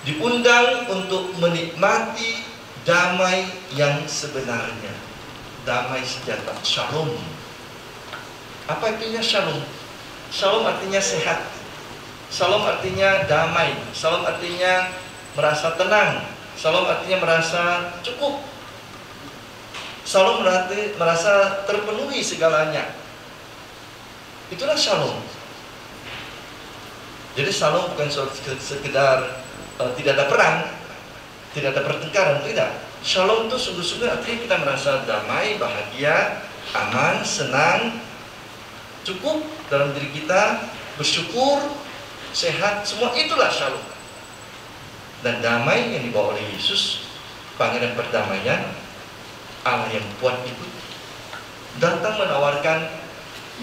diundang untuk menikmati damai yang sebenarnya, damai sejahtera, shalom. Apa artinya shalom? Shalom artinya sehat. Shalom artinya damai. Shalom artinya merasa tenang. Shalom artinya merasa cukup. Shalom berarti merasa terpenuhi segalanya. Itulah shalom. Jadi shalom bukan sekedar tidak ada perang, tidak ada pertengkaran, tidak. Shalom itu sungguh-sungguh artinya kita merasa damai, bahagia, aman, senang, cukup dalam diri kita, bersyukur, sehat, semua itulah shalom. Dan damai yang dibawa oleh Yesus, Pangeran Perdamaian, Allah yang kuat itu, datang menawarkan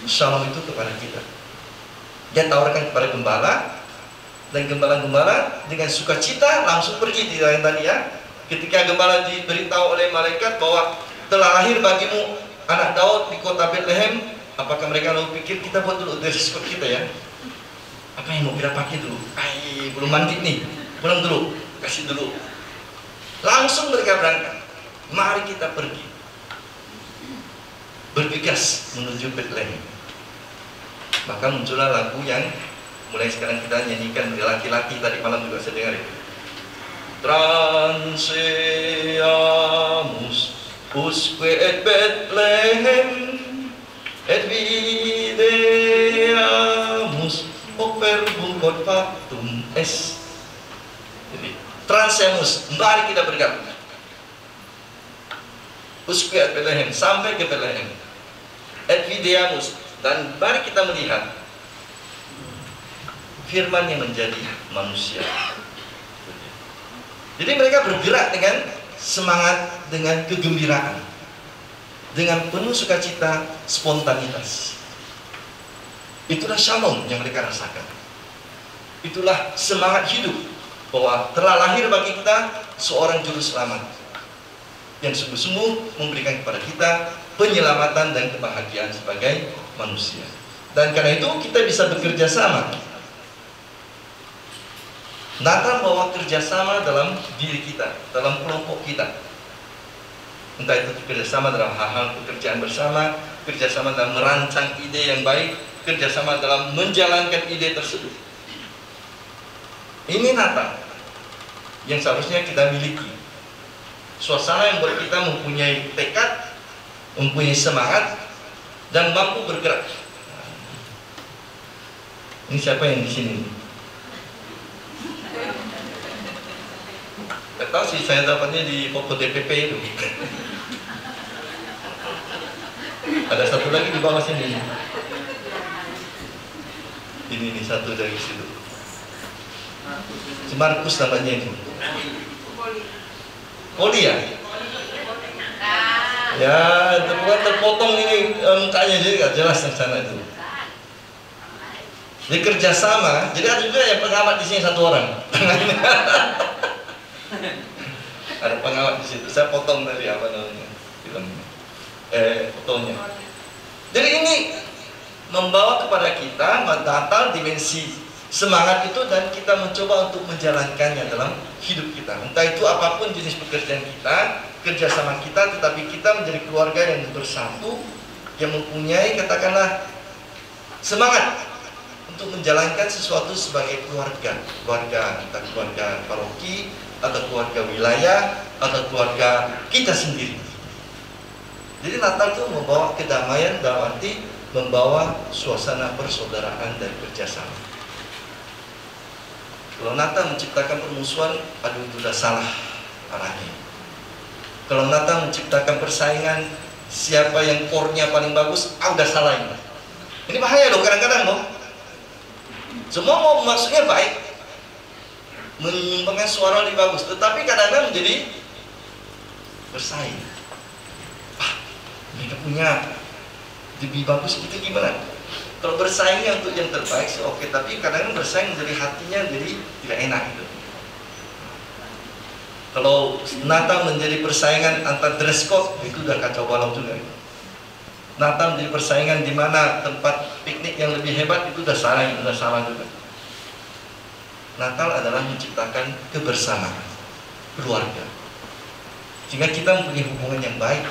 shalom itu kepada kita. Dia tawarkan kepada gembala, dan gembala-gembala dengan sukacita langsung pergi. Tidak yang tadi ya, ketika gembala diberitahu oleh malaikat bahwa telah lahir bagimu anak Daud di kota Bethlehem, apakah mereka lalu pikir kita buat dulu dress code kita ya? Apa yang mau kita pakai dulu? Belum mandi nih, pulang dulu, kasih dulu. Langsung mereka berangkat. Mari kita pergi, bergegas menuju Bethlehem. Maka muncullah lagu yang mulai sekarang kita nyanyikan dari laki-laki, tadi malam juga saya dengar itu. Transeamus usque et Bethlehem et videamus hoc verbum quod factum est. Jadi transeamus, mari kita bergerak. Usque et Bethlehem, sampai ke Bethlehem. Et videamus, dan mari kita melihat firman yang menjadi manusia. Jadi mereka bergerak dengan semangat, dengan kegembiraan, dengan penuh sukacita, spontanitas. Itulah shalom yang mereka rasakan. Itulah semangat hidup, bahwa telah lahir bagi kita seorang juru selamat yang sungguh-sungguh memberikan kepada kita penyelamatan dan kebahagiaan sebagai manusia. Dan karena itu kita bisa bekerja sama. Natal bawa kerjasama dalam diri kita, dalam kelompok kita. Entah itu kerjasama dalam hal-hal pekerjaan bersama, kerjasama dalam merancang ide yang baik, kerjasama dalam menjalankan ide tersebut. Ini Natal yang seharusnya kita miliki. Suasana yang buat kita mempunyai tekad, mempunyai semangat, dan mampu bergerak. Ini siapa yang di sini? Gak tahu sih, saya dapatnya di foto DPP itu. Ada satu lagi di bawah sini. Ini satu dari situ. Si Markus namanya itu. Poli ya? Ya, bukan terpotong ini mukanya, jadi gak jelas di sana itu. Jadi kerjasama, jadi ada juga yang pengamat di sini satu orang. Ada pengamat di situ. Saya potong dari apa namanya film, fotonya. Jadi ini membawa kepada kita Natal dimensi semangat itu, dan kita mencoba untuk menjalankannya dalam hidup kita. Entah itu apapun jenis pekerjaan kita, kerjasama kita, tetapi kita menjadi keluarga yang bersatu, yang mempunyai katakanlah semangat untuk menjalankan sesuatu sebagai keluarga, entah keluarga paroki, atau keluarga wilayah, atau keluarga kita sendiri. Jadi Natal itu membawa kedamaian, dalam arti membawa suasana persaudaraan dan kerjasama. Kalau Natal menciptakan permusuhan, aduh itu sudah salah arahnya. Kalau Natal menciptakan persaingan, siapa yang core-nya paling bagus, udah salah ini. Ini bahaya loh kadang-kadang loh. Semua mau maksudnya baik, menyumbangkan suara lebih bagus, tetapi kadang-kadang menjadi bersaing. Mereka punya lebih bagus, itu gimana? Kalau bersaingnya untuk yang terbaik sih oke, tapi kadang-kadang bersaing jadi hatinya jadi tidak enak gitu. Kalau Natal menjadi persaingan antar dress code, itu udah kacau balau juga. Natal menjadi persaingan di mana tempat piknik yang lebih hebat, itu udah salah juga. Natal adalah menciptakan kebersamaan keluarga, sehingga kita mempunyai hubungan yang baik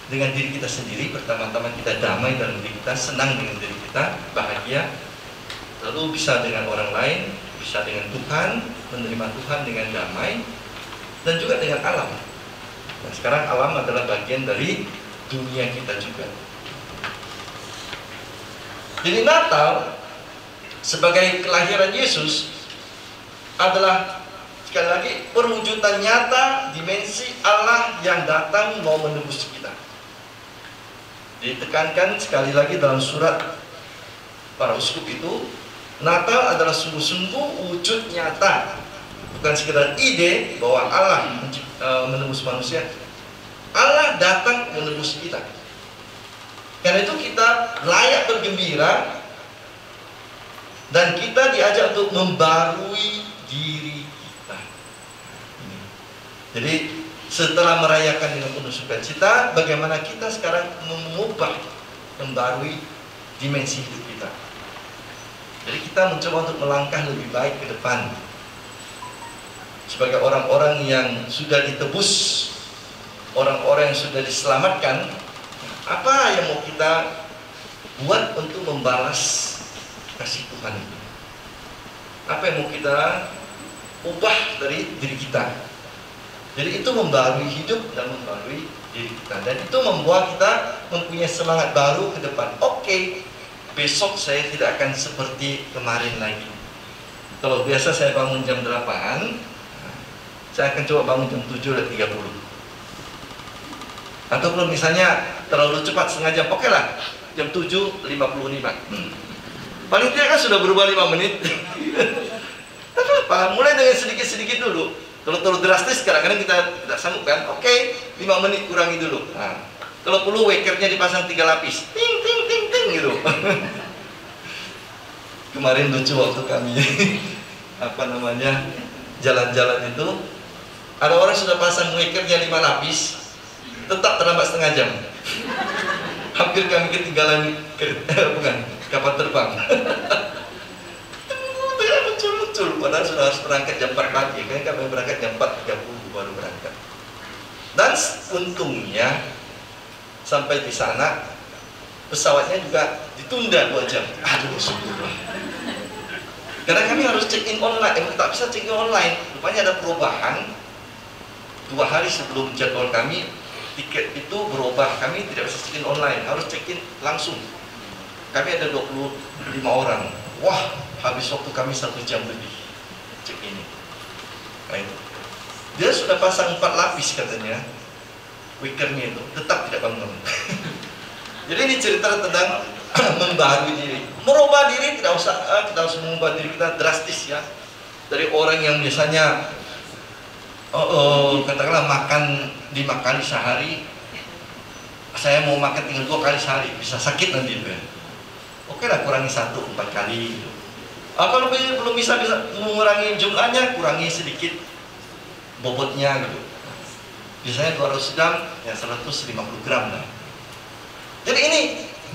dengan diri kita sendiri. Pertama-tama kita damai dalam diri kita, senang dengan diri kita, bahagia, lalu bisa dengan orang lain, bisa dengan Tuhan, menerima Tuhan dengan damai, dan juga dengan alam. Nah, sekarang alam adalah bagian dari dunia kita juga. Jadi Natal sebagai kelahiran Yesus adalah sekali lagi perwujudan nyata dimensi Allah yang datang mau menebus kita. Ditekankan sekali lagi dalam surat para uskup itu, Natal adalah sungguh-sungguh wujud nyata, bukan sekedar ide bahwa Allah menebus manusia. Allah datang menebus kita. Karena itu kita layak bergembira, dan kita diajak untuk membarui diri kita. Jadi setelah merayakan dengan penuh sukacita, bagaimana kita sekarang mengubah, membarui dimensi hidup kita. Jadi kita mencoba untuk melangkah lebih baik ke depan sebagai orang-orang yang sudah ditebus, orang-orang yang sudah diselamatkan. Apa yang mau kita buat untuk membalas kasih Tuhan itu? Apa yang mau kita ubah dari diri kita? Jadi itu membarui hidup dan membarui diri kita, dan itu membuat kita mempunyai semangat baru ke depan. Oke, besok saya tidak akan seperti kemarin lagi. Kalau biasa saya bangun jam 8, saya akan coba bangun jam 7:30. Atau kalau misalnya terlalu cepat setengah jam, oke lah, jam 7:55. Paling tidak kan sudah berubah 5 menit. Tapi apa? Mulai dengan sedikit-sedikit dulu. Kalau terlalu drastis, kadang-kadang kita tidak sanggup kan? Oke, 5 menit kurangi dulu. Nah, kalau perlu wakernya dipasang 3 lapis, ting ting ting ting gitu. Kemarin lucu waktu kami jalan-jalan itu, ada orang sudah pasang wakernya 5 lapis, tetap terlambat setengah jam. Hampir kami ketinggalan kapal terbang. Muncul, padahal sudah harus berangkat jam 4 pagi. Kan kami berangkat jam 4:30 baru berangkat. Dan untungnya sampai di sana pesawatnya juga ditunda 2 jam. Aduh, syukurlah. Karena kami harus check-in online, tak bisa check-in online. Rupanya ada perubahan. 2 hari sebelum jadwal kami, tiket itu berubah. Kami tidak bisa check-in online, harus check-in langsung. Kami ada 25 orang. Wah, habis waktu kami 1 jam lebih cek ini. Nah, itu. Dia sudah pasang 4 lapis katanya, wikernya itu tetap tidak bangun. Jadi ini cerita tentang membarui diri, merubah diri. Tidak usah kita harus mengubah diri kita drastis ya. Dari orang yang biasanya katakanlah makan 5 kali sehari, saya mau makan tinggal 2 kali sehari, bisa sakit nanti. Oke lah, kurangi 1 4 kali gitu. Kalau belum bisa mengurangi jumlahnya, kurangi sedikit bobotnya gitu. Biasanya 200 gram, ya 150 gram lah. Jadi ini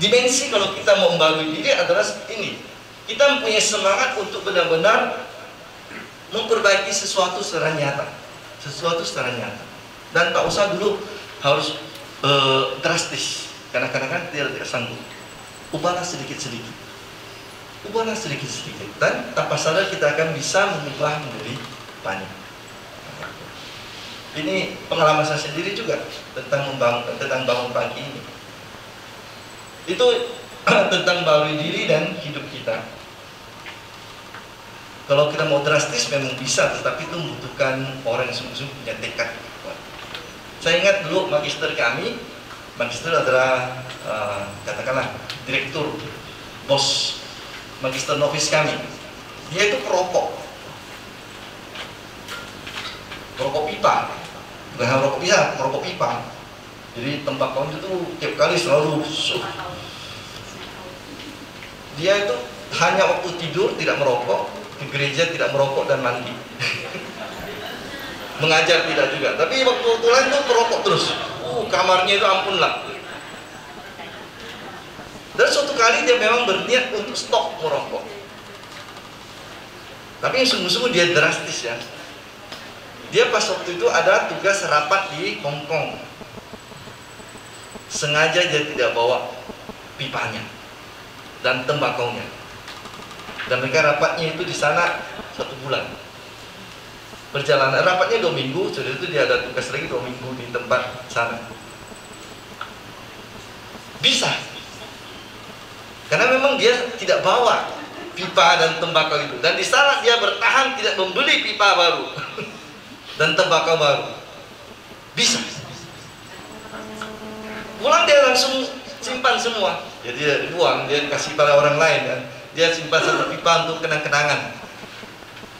dimensi kalau kita mau membarui diri adalah ini. Kita mempunyai semangat untuk benar-benar memperbaiki sesuatu secara nyata. Sesuatu secara nyata. Dan tak usah dulu harus drastis. Karena kadang-kadang tidak sanggup. Ubahlah sedikit-sedikit. Ubahlah sedikit-sedikit. Dan tanpa sadar kita akan bisa mengubah menjadi banyak. Ini pengalaman saya sendiri juga tentang bangun pagi ini. Itu tentang barui diri dan hidup kita. Kalau kita mau drastis memang bisa, tetapi itu membutuhkan orang yang sungguh-sungguh punya tekad. Saya ingat dulu magister kami, magister adalah katakanlah direktur, bos magister novis kami. Dia itu perokok pipa. Bukan merokok bisa, merokok pipa. Jadi tembakau itu tuh tiap kali selalu dia itu hanya waktu tidur tidak merokok, ke gereja tidak merokok dan mandi. Mengajar tidak juga, tapi waktu lain tuh merokok terus. Kamarnya itu ampun lah. Dan suatu kali dia memang berniat untuk stop merokok. Tapi yang sungguh-sungguh dia drastis ya. Dia pas waktu itu ada tugas rapat di Hong Kong. Sengaja dia tidak bawa pipanya dan tembakaunya. Dan mereka rapatnya itu di sana 1 bulan. Perjalanan rapatnya 2 minggu, sudah itu dia ada tugas lagi 2 minggu di tempat sana. Bisa. Karena memang dia tidak bawa pipa dan tembakau itu. Dan di sana dia bertahan tidak membeli pipa baru dan tembakau baru. Bisa. Pulang dia langsung simpan semua. Jadi dia buang, dia kasih pada orang lain kan. Dia simpan 1 pipa untuk kenang-kenangan.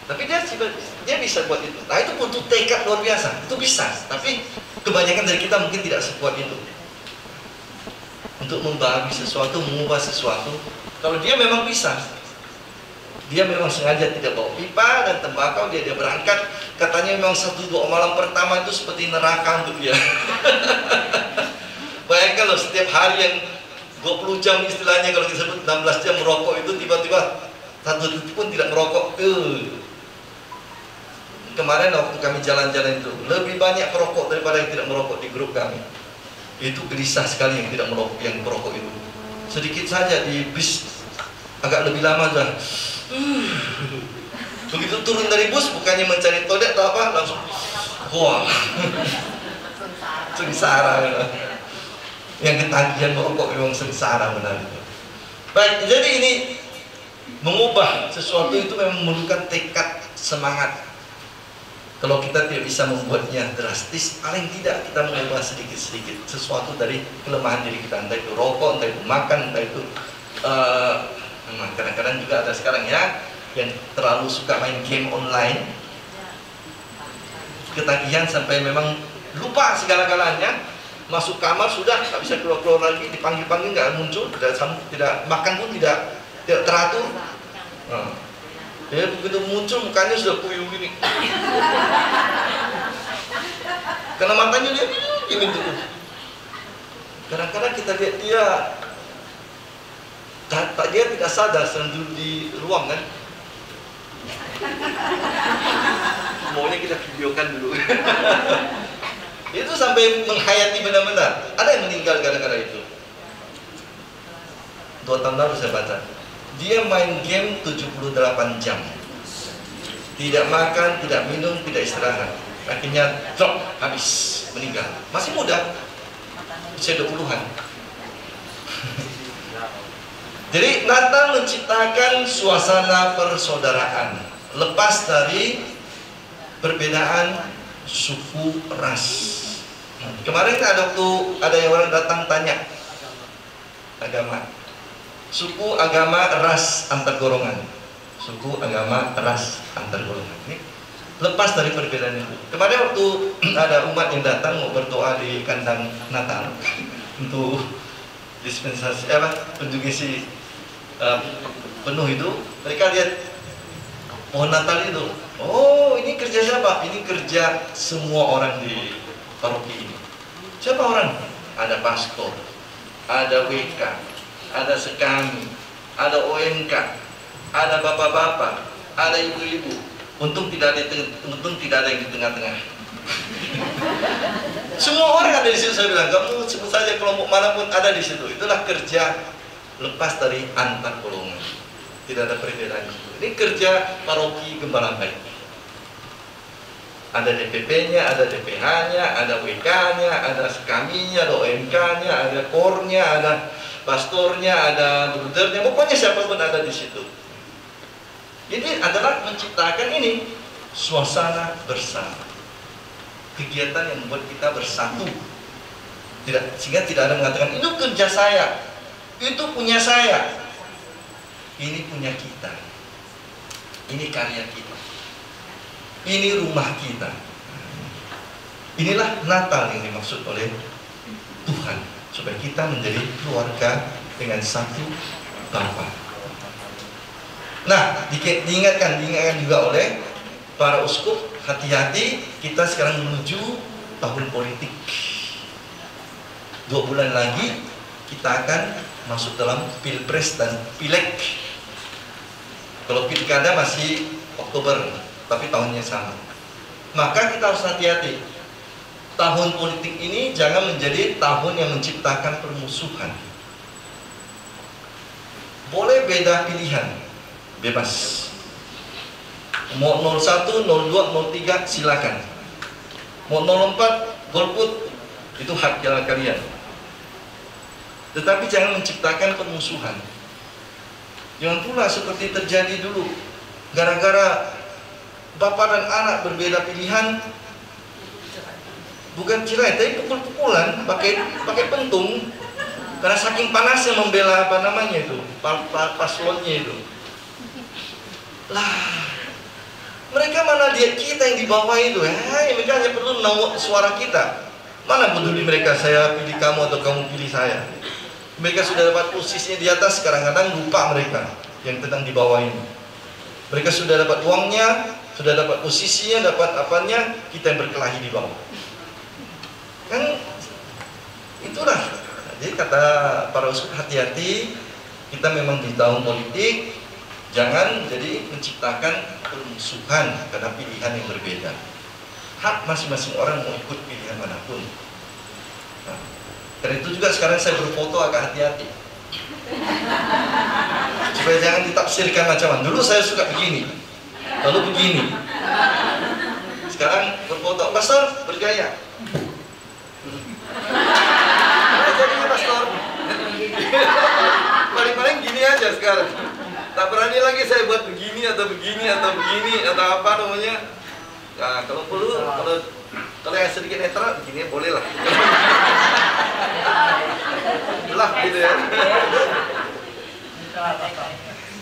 Tapi dia bisa buat itu. Nah itu butuh tekad luar biasa. Itu bisa. Tapi kebanyakan dari kita mungkin tidak sekuat itu. Untuk membagi sesuatu, mengubah sesuatu. Kalau dia memang bisa. Dia memang sengaja tidak bawa pipa dan tembakau. Dia berangkat. Katanya memang 1-2 malam pertama itu seperti neraka untuk dia. Bayangkan loh, setiap hari yang 20 jam istilahnya, kalau kita sebut 16 jam merokok itu, tiba-tiba 1 detik pun tidak merokok. Kemarin waktu kami jalan-jalan itu, lebih banyak perokok daripada yang tidak merokok di grup kami. Itu gelisah sekali yang tidak merokok, yang merokok itu. Sedikit saja di bis, agak lebih lama sudah. Begitu turun dari bus, bukannya mencari toilet atau apa, langsung wah, sengsara. Yang ketagihan merokok memang sengsara benar. Baik, jadi ini mengubah sesuatu itu memang memerlukan tekad, semangat. Kalau kita tidak bisa membuatnya drastis, paling tidak kita mengubah sedikit-sedikit sesuatu dari kelemahan diri kita. Entah itu rokok, entah itu makan, entah itu kadang-kadang juga ada sekarang ya yang terlalu suka main game online, ketagihan sampai memang lupa segala-galanya. Masuk kamar sudah tak bisa keluar-keluar lagi, dipanggil-panggil nggak muncul, tidak makan pun tidak teratur. Dia begitu muncul mukanya sudah puyuh gini. Karena matanya dia gini tuh. Kadang-kadang kita lihat dia tidak sadar sedang di ruang kan. Maunya kita videokan dulu. Itu sampai menghayati benar-benar. Ada yang meninggal gara-gara itu. 2 tahun lalu saya baca. Dia main game 78 jam. Tidak makan, tidak minum, tidak istirahat. Akhirnya drop, habis, meninggal. Masih muda, usia 20-an. Jadi Natal menciptakan suasana persaudaraan, lepas dari perbedaan suku, ras. Kemarin ada yang orang datang tanya agama, suku, agama, ras, antar golongan. Suku, agama, ras, antar golongan. Ini lepas dari perbedaan itu. Kemarin waktu ada umat yang datang mau berdoa di kandang Natal untuk dispensasi pendugisi penuh itu, mereka lihat pohon Natal itu. Oh, ini kerja siapa? Ini kerja semua orang di paroki ini. Siapa orang? Ada pastor, ada WK, ada sekami, ada OMK, ada bapak-bapak, ada ibu-ibu. Untung tidak ada yang di tengah-tengah. Semua orang ada di situ. Saya bilang, kamu sebut saja kelompok manapun ada di situ. Itulah kerja lepas dari antar golongan. Tidak ada perbedaan. Ini kerja paroki Gembala Baik. Ada DPP-nya, ada DPH-nya, ada WK-nya, ada sekaminya, ada OMK-nya, ada kornya, ada pastornya, ada brudernya, pokoknya siapapun ada di situ. Ini adalah menciptakan ini suasana bersama, kegiatan yang membuat kita bersatu. Sehingga tidak ada mengatakan itu kerja saya, itu punya saya, ini punya kita, ini karya kita, ini rumah kita. Inilah Natal yang dimaksud oleh Tuhan, supaya kita menjadi keluarga dengan satu Bapa. Nah, diingatkan juga oleh para uskup, hati-hati, kita sekarang menuju tahun politik. 2 bulan lagi kita akan masuk dalam pilpres dan pileg. Kalau pilkada masih Oktober, tapi tahunnya sama. Maka kita harus hati-hati. Tahun politik ini jangan menjadi tahun yang menciptakan permusuhan. Boleh beda pilihan, bebas. Mau 01, 02, 03 silakan. Mau 04 golput, itu hak jalan kalian. Tetapi jangan menciptakan permusuhan. Jangan pula seperti terjadi dulu, gara-gara bapak dan anak berbeda pilihan, bukan cerai, tapi pukul-pukulan, pakai pentung, karena saking panasnya membela paslonnya itu. Lah, mereka mana lihat kita yang di bawah itu? Mereka hanya perlu nawak suara kita. Mana peduli mereka, saya pilih kamu atau kamu pilih saya. Mereka sudah dapat posisinya di atas, kadang-kadang lupa mereka yang tentang di bawah ini. Mereka sudah dapat uangnya, sudah dapat posisinya, dapat apanya, kita yang berkelahi di bawah. Kan itulah. Jadi kata para uskup, hati-hati, kita memang di tahun politik, jangan jadi menciptakan permusuhan karena pilihan yang berbeda. Hak masing-masing orang mau ikut pilihan manapun. Nah, karena itu juga sekarang saya berfoto agak hati-hati, supaya jangan ditafsirkan macam-macam. Dulu saya suka begini, lalu begini. Sekarang berfoto, pastor bergaya. Nah, jadinya pastor. Paling-paling gini aja sekarang. Tak berani lagi saya buat begini atau begini atau begini atau apa namanya. Nah, kalau perlu, kalau yang sedikit netral, begini boleh lah. Lah gitu ya.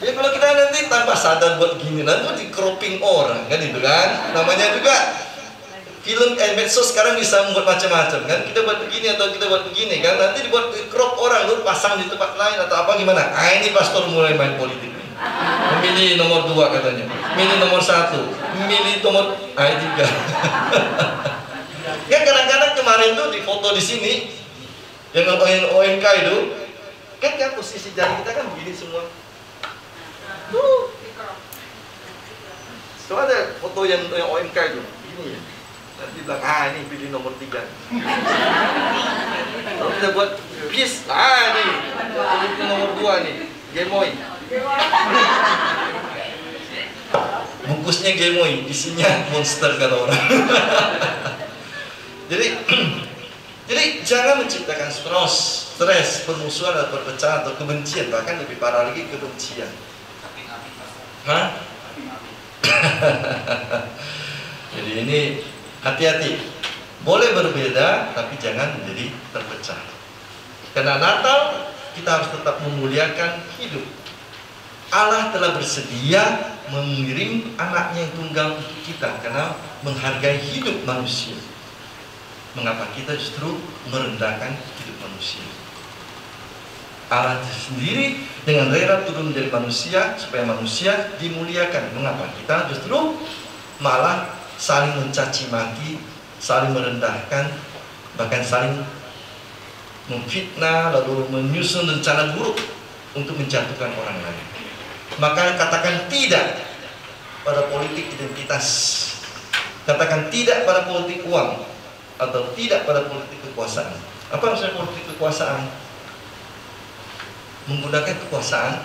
Ya kalau kita nanti tanpa sadar buat gini, nanti di cropping orang kan itu kan. Namanya juga film medsos sekarang bisa membuat macam-macam kan. Kita buat begini atau kita buat begini kan. Nanti dibuat crop orang, lu pasang di tempat lain atau apa gimana. Ini pastor mulai main politik. Memilih nomor 2 katanya, milih nomor 1, milih nomor 3. Ya kadang-kadang kemarin tuh di foto di sini yang OMK itu kan posisi jari kita kan begini semua. Tuh ada foto yang OMK itu begini ya. Nanti bilang, ini pilih nomor 3. Kalau kita buat bis, nih pilih nomor 2 nih, Gemoy. Bungkusnya Gemoy, isinya monster kata orang. Jadi jangan menciptakan stres, permusuhan atau perpecahan atau kebencian, bahkan lebih parah lagi kebencian. Jadi ini hati-hati. Boleh berbeda, tapi jangan menjadi terpecah. Karena Natal kita harus tetap memuliakan hidup. Allah telah bersedia mengirim anaknya yang tunggal untuk kita karena menghargai hidup manusia. Mengapa kita justru merendahkan hidup manusia? Allah sendiri dengan rela turun menjadi manusia supaya manusia dimuliakan. Mengapa kita justru malah saling mencaci maki, saling merendahkan, bahkan saling memfitnah, lalu menyusun rencana buruk untuk menjatuhkan orang lain. Maka katakan tidak pada politik identitas, katakan tidak pada politik uang, atau tidak pada politik kekuasaan. Apa maksudnya politik kekuasaan? Menggunakan kekuasaan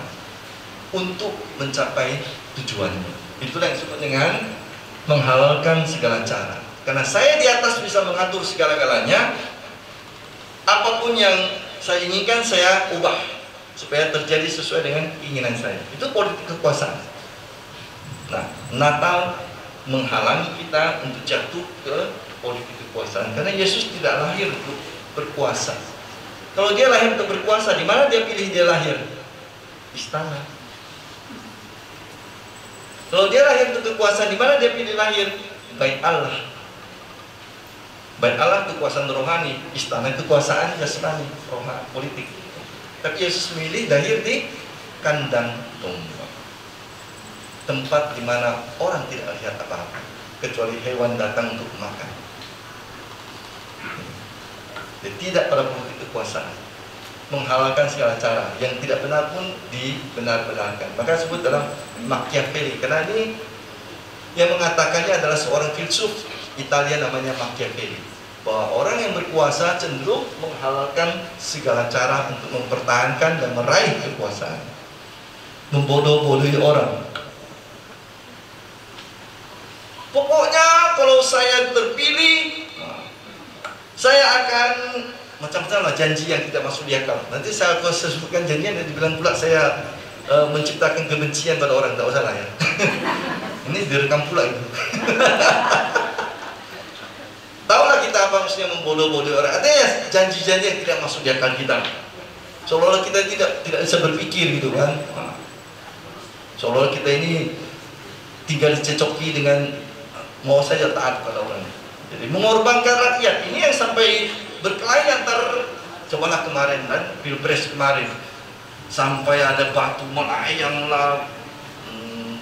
untuk mencapai tujuannya. Itulah yang disebut dengan menghalalkan segala cara. Karena saya di atas bisa mengatur segala-galanya, apapun yang saya inginkan saya ubah supaya terjadi sesuai dengan keinginan saya. Itu politik kekuasaan. Nah, Natal menghalangi kita untuk jatuh ke politik kekuasaan karena Yesus tidak lahir untuk berkuasa. Kalau dia lahir untuk berkuasa, di mana dia pilih dia lahir? Istana. Kalau dia lahir untuk kekuasaan, di mana dia pilih lahir? Bait Allah. Bait Allah kekuasaan rohani, istana kekuasaan jasmani, rohani, politik. Tapi Yesus memilih lahir di kandang domba, tempat di mana orang tidak lihat apa-apa kecuali hewan datang untuk makan. Dia tidak pada politik kekuasaan, menghalalkan segala cara yang tidak benar pun dibenar-benarkan. Maka disebut dalam Machiavelli, karena ini yang mengatakannya adalah seorang filsuf Italia namanya Machiavelli, bahwa orang yang berkuasa cenderung menghalalkan segala cara untuk mempertahankan dan meraih kekuasaan, membodoh-bodohi orang. Pokoknya kalau saya terpilih, saya akan macam-macam lah janji yang tidak masuk di akal. Nanti saya sebutkan janjian dan dibilang pula saya menciptakan kebencian pada orang, tak usah lah ya. Ini direkam pula itu. Tahulah kita apa maksudnya membodoh-bodohi orang. Artinya janji-janji yang tidak masuk di akal kita. Seolah-olah kita tidak bisa berpikir gitu kan. Seolah-olah kita ini tinggal dicecoki dengan mau saja taat pada orang. Jadi mengorbankan rakyat ini yang sampai berkelahi antar, cobalah kemarin kan, pilpres kemarin, sampai ada batu melayang lah,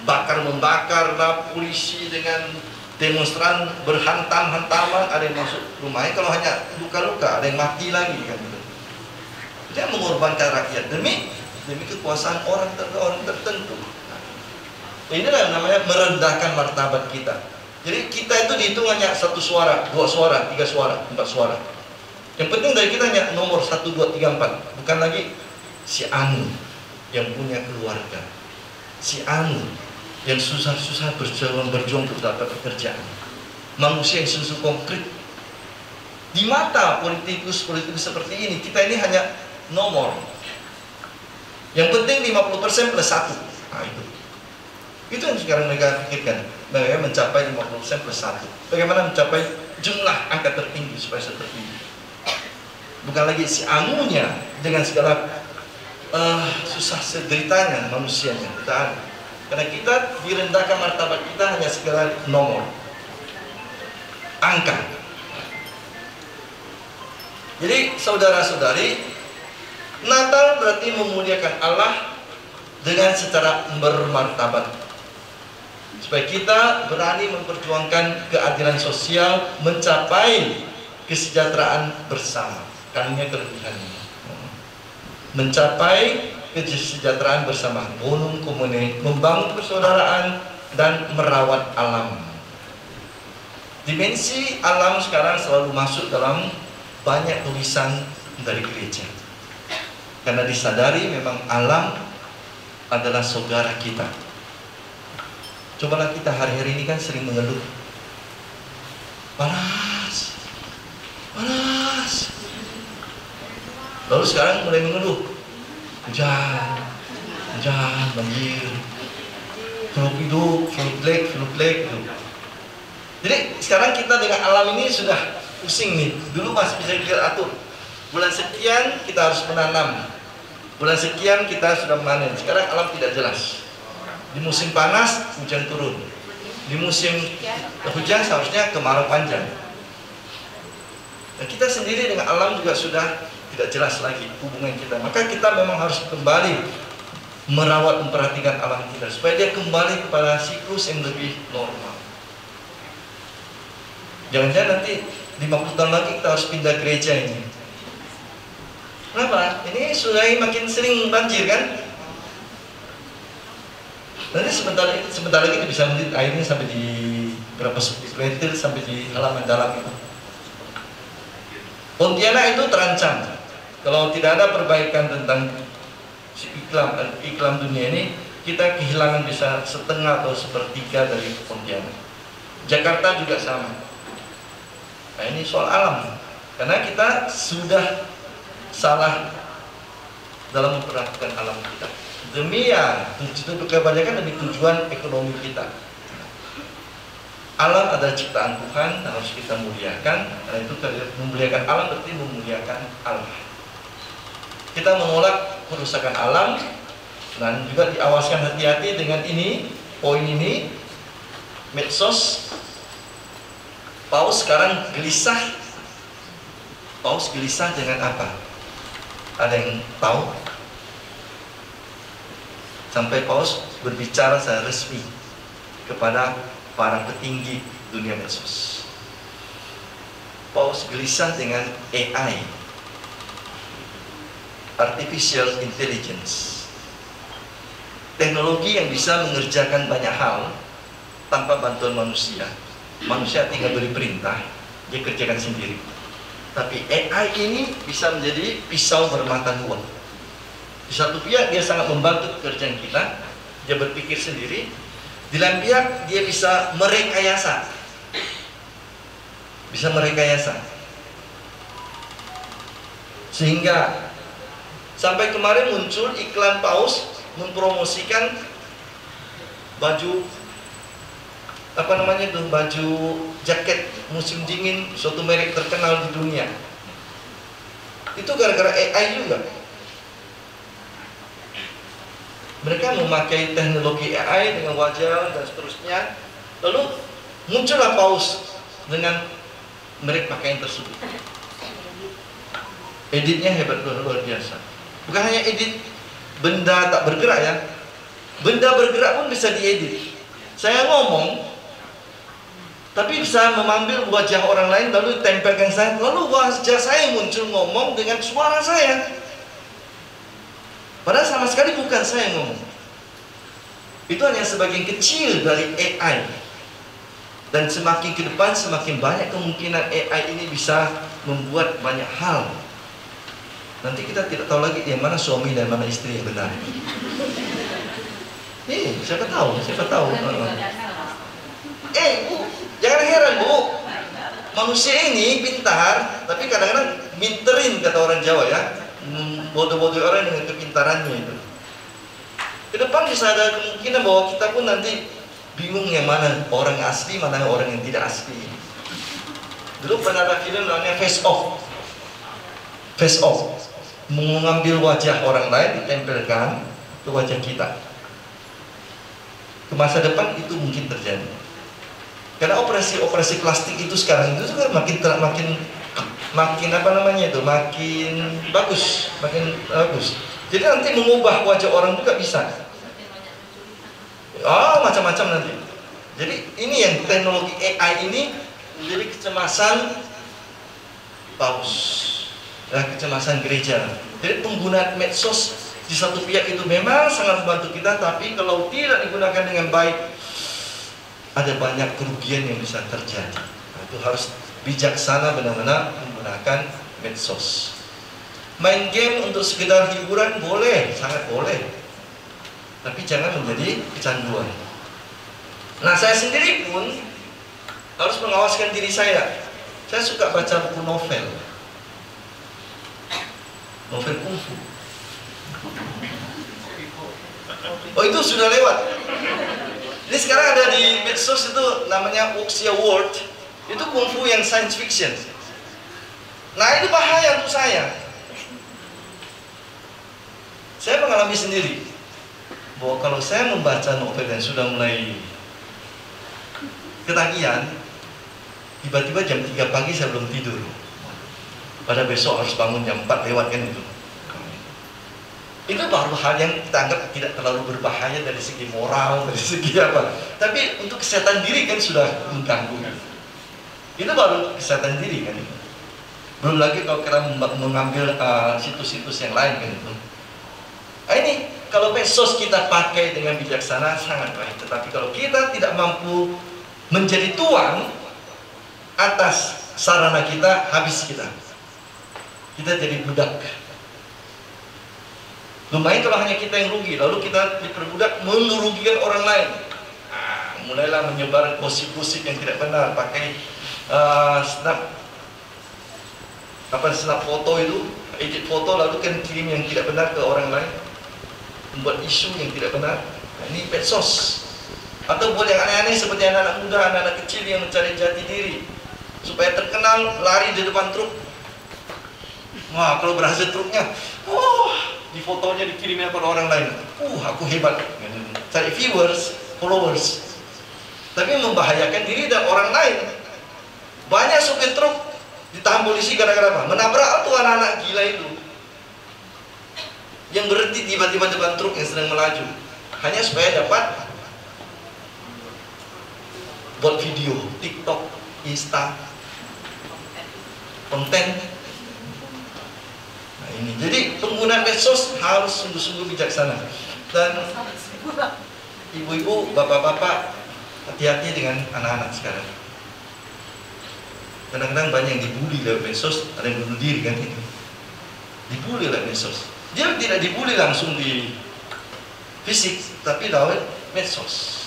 bakar-membakar lah, polisi dengan demonstran berhantam-hantaman, ada yang masuk rumahnya, kalau hanya luka-luka, ada yang mati lagi kan gitu. Dia mengorbankan rakyat demi kekuasaan orang tertentu. Inilah yang namanya merendahkan martabat kita. Jadi kita itu dihitung hanya 1 suara, 2 suara, 3 suara, 4 suara. Yang penting dari kita hanya nomor 1, 2, 3, 4. Bukan lagi si Anu yang punya keluarga, si Anu yang susah-susah berjuang untuk dapat pekerjaan, manusia yang susah konkret. Di mata politikus seperti ini, kita ini hanya nomor. Yang penting 50% plus 1. Nah itu yang sekarang mereka pikirkan. Bagaimana mencapai 50% plus 1. Bagaimana mencapai jumlah angka tertinggi supaya tertinggi. Bukan lagi si anunya dengan segala susah sederitanya manusianya. Karena kita direndahkan martabat kita hanya segala nomor, angka. Jadi saudara-saudari, Natal berarti memuliakan Allah dengan secara bermartabat, supaya kita berani memperjuangkan keadilan sosial, mencapai kesejahteraan bersama. Karunia kelebihannya, mencapai kesejahteraan bersama, bonum commune, membangun persaudaraan dan merawat alam. Dimensi alam sekarang selalu masuk dalam banyak tulisan dari gereja, karena disadari memang alam adalah saudara kita. Cobalah kita hari-hari ini kan sering mengeluh, panas, panas. Lalu sekarang mulai mengeluh, hujan, banjir, flu hidup, flu black. Jadi sekarang kita dengan alam ini sudah pusing nih. Dulu masih bisa kita atur. Bulan sekian kita harus menanam, bulan sekian kita sudah memanen. Sekarang alam tidak jelas. Di musim panas hujan turun, di musim hujan seharusnya kemarau panjang. Dan kita sendiri dengan alam juga sudah tidak jelas lagi hubungan kita. Maka kita memang harus kembali merawat, memperhatikan alam kita supaya dia kembali kepada siklus yang lebih normal. Jangan-jangan nanti 50 tahun lagi kita harus pindah gereja ini. Kenapa? Ini sungai makin sering banjir kan? Nanti sebentar lagi bisa melihat airnya sampai di berapa meter sampai di halaman dalam itu. Pontianak itu terancam. Kalau tidak ada perbaikan tentang iklim dunia ini, kita kehilangan bisa setengah atau sepertiga dari Pontianak. Jakarta juga sama. Nah ini soal alam, karena kita sudah salah dalam memperhatikan alam kita. Demi kebanyakan demi tujuan ekonomi kita. Alam adalah ciptaan Tuhan, harus kita muliakan. Karena itu memuliakan alam berarti memuliakan Allah. Kita menolak kerusakan alam dan juga diawaskan hati-hati dengan ini, poin ini, medsos Paus sekarang gelisah. Paus gelisah dengan apa? Ada yang tahu? Sampai Paus berbicara secara resmi kepada para petinggi dunia medsos. Paus gelisah dengan AI, Artificial Intelligence, teknologi yang bisa mengerjakan banyak hal tanpa bantuan manusia. Manusia tinggal beri perintah, dia kerjakan sendiri. Tapi AI ini bisa menjadi pisau bermata dua. Di satu pihak dia sangat membantu pekerjaan kita, dia berpikir sendiri. Di lain pihak dia bisa merekayasa. Sehingga sampai kemarin muncul iklan Paus mempromosikan baju baju jaket musim dingin suatu merek terkenal di dunia. Itu gara-gara AI juga. Mereka memakai teknologi AI dengan wajah dan seterusnya. Lalu muncullah Paus dengan merek pakaian tersebut. Editnya hebat, luar biasa. Bukan hanya edit benda tak bergerak ya, benda bergerak pun bisa diedit. Saya ngomong tapi bisa mengambil wajah orang lain lalu tempelkan saya, lalu wajah saya muncul ngomong dengan suara saya, padahal sama sekali bukan saya ngomong. Itu hanya sebagian kecil dari AI, dan semakin ke depan semakin banyak kemungkinan AI ini bisa membuat banyak hal. Nanti kita tidak tahu lagi yang mana suami dan mana istri yang benar. Siapa tahu? Bu, jangan heran Bu, manusia ini pintar, tapi kadang-kadang minterin kata orang Jawa ya, bodoh-bodoh orang dengan kepintarannya itu. Ke depan bisa ada kemungkinan bahwa kita pun nanti bingung yang mana orang asli, mana orang yang tidak asli. Dulu pernah ada film namanya Face Off, mengambil wajah orang lain ditempelkan ke wajah kita. Ke masa depan itu mungkin terjadi. Karena operasi plastik itu sekarang itu juga makin bagus. Jadi nanti mengubah wajah orang juga bisa. Macam-macam nanti. Jadi ini yang teknologi AI ini menjadi kecemasan Paus, kecemasan gereja. Jadi penggunaan medsos di satu pihak itu memang sangat membantu kita, tapi kalau tidak digunakan dengan baik, ada banyak kerugian yang bisa terjadi. Itu harus bijaksana benar-benar menggunakan medsos. Main game untuk sekedar hiburan boleh, sangat boleh, tapi jangan menjadi kecanduan. Nah, saya sendiri pun harus mengawaskan diri saya. Saya suka baca buku novel kungfu. Itu sudah lewat. Ini sekarang ada di medsos itu namanya Wuxia World. Itu kungfu yang science fiction. Nah, itu bahaya untuk saya. Saya mengalami sendiri bahwa kalau saya membaca novel yang sudah mulai ketagihan, tiba-tiba jam 3 pagi saya belum tidur. Pada besok harus bangun jam 4 lewat kan itu. Itu baru hal yang kita anggap tidak terlalu berbahaya dari segi moral, dari segi apa. Tapi untuk kesehatan diri kan sudah mengganggu. Itu baru kesehatan diri kan. Belum lagi kalau kita mengambil situs-situs yang lain kan itu. Ini kalau medsos kita pakai dengan bijaksana sangat baik. Tetapi kalau kita tidak mampu menjadi tuan atas sarana kita, habis kita. Kita jadi budak. Lumayan kalau hanya kita yang rugi, lalu kita diperbudak merugikan orang lain. Mulailah menyebar gosip-gosip yang tidak benar, pakai snap foto itu, edit foto lalu kan kirim yang tidak benar ke orang lain, membuat isu yang tidak benar. Nah, ini medsos. Atau buat yang aneh-aneh seperti anak-anak muda, anak-anak kecil yang mencari jati diri supaya terkenal, lari di depan truk. Wah, kalau berhasil truknya, di fotonya dikirimnya pada orang lain. Aku hebat. Cari viewers, followers. Tapi membahayakan diri dan orang lain. Banyak supir truk ditahan polisi gara-gara apa? Menabrak tuh anak-anak gila itu, yang berhenti tiba-tiba depan truk yang sedang melaju, hanya supaya dapat buat video, TikTok, Insta, konten. Nah ini, jadi penggunaan medsos harus sungguh-sungguh bijaksana. Dan ibu-ibu, bapak-bapak, hati-hati dengan anak-anak sekarang. Kadang-kadang banyak yang dibully lewat medsos, ada yang bunuh diri kan itu. Dibully lewat medsos. Dia tidak dibully langsung di fisik, tapi lewat medsos.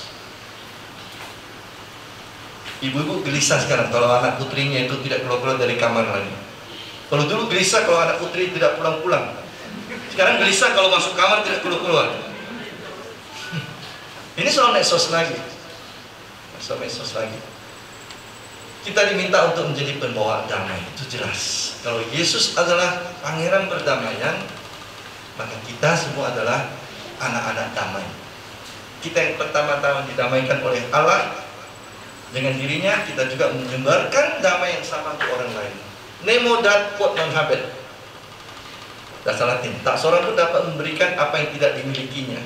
Ibu-ibu gelisah sekarang kalau anak putrinya itu tidak keluar-keluar dari kamar lagi. Kalau dulu gelisah kalau anak putri tidak pulang-pulang. Sekarang gelisah kalau masuk kamar tidak keluar-keluar. Ini soal medsos lagi. Soal medsos lagi. Kita diminta untuk menjadi pembawa damai, itu jelas. Kalau Yesus adalah pangeran perdamaian, maka kita semua adalah anak-anak damai. Kita yang pertama-tama didamaikan oleh Allah dengan dirinya, kita juga menyebarkan damai yang sama untuk orang lain. Nemo dat quod non habet. Bahasa Latin, tak seorang pun dapat memberikan apa yang tidak dimilikinya.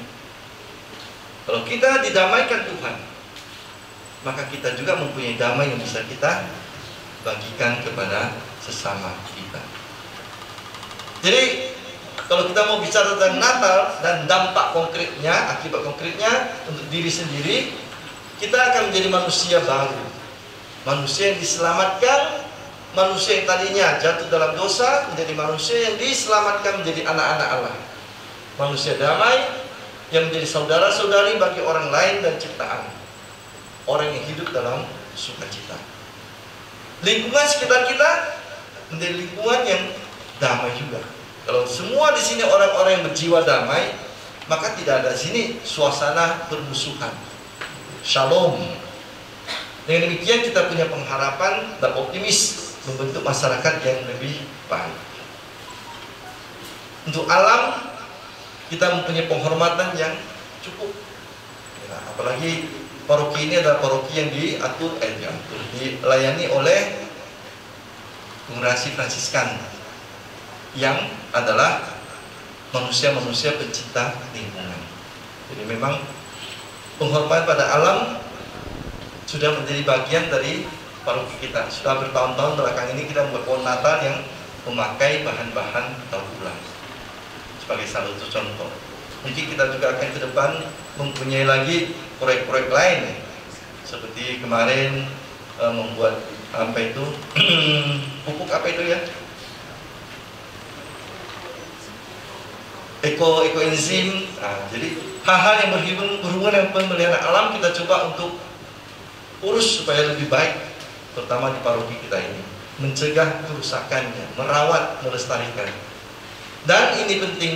Kalau kita didamaikan Tuhan, maka kita juga mempunyai damai yang bisa kita bagikan kepada sesama kita. Jadi kalau kita mau bicara tentang Natal dan dampak konkretnya, akibat konkretnya untuk diri sendiri, kita akan menjadi manusia baru, manusia yang diselamatkan, manusia yang tadinya jatuh dalam dosa menjadi manusia yang diselamatkan menjadi anak-anak Allah, manusia damai yang menjadi saudara-saudari bagi orang lain dan ciptaan, orang yang hidup dalam sukacita. Lingkungan sekitar kita menjadi lingkungan yang damai juga. Kalau semua di sini orang-orang yang berjiwa damai, maka tidak ada di sini suasana permusuhan. Shalom. Dengan demikian kita punya pengharapan dan optimis membentuk masyarakat yang lebih baik. Untuk alam, kita mempunyai penghormatan yang cukup. Nah, apalagi paroki ini adalah paroki yang dilayani oleh Kongregasi Fransiskan yang adalah manusia-manusia pencinta lingkungan. Jadi memang penghormatan pada alam sudah menjadi bagian dari paroki kita. Sudah bertahun-tahun belakang ini kita membuat pohon Natal yang memakai bahan-bahan daur ulang sebagai salah satu contoh. Mungkin kita juga akan ke depan mempunyai lagi proyek-proyek lain, seperti kemarin membuat apa itu pupuk apa itu ya, ekoenzim. Nah, jadi hal-hal yang berhubungan dengan pemeliharaan alam kita coba untuk urus supaya lebih baik, terutama di paroki kita ini, mencegah kerusakannya, merawat, melestarikan. Dan ini penting,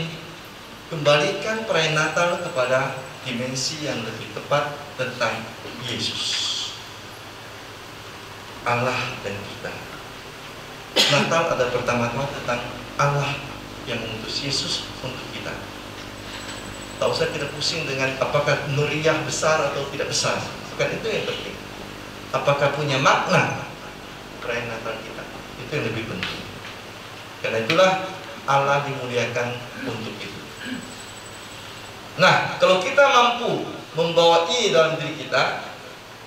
kembalikan perayaan Natal kepada dimensi yang lebih tepat tentang Yesus, Allah dan kita. Natal ada pertama-tama tentang Allah yang mengutus Yesus untuk kita. Tak usah kita pusing dengan apakah meriah besar atau tidak besar, bukan itu yang penting. Apakah punya makna perayaan Natal kita, itu yang lebih penting. Karena itulah Allah dimuliakan untuk itu. Nah, kalau kita mampu membawa ini dalam diri kita,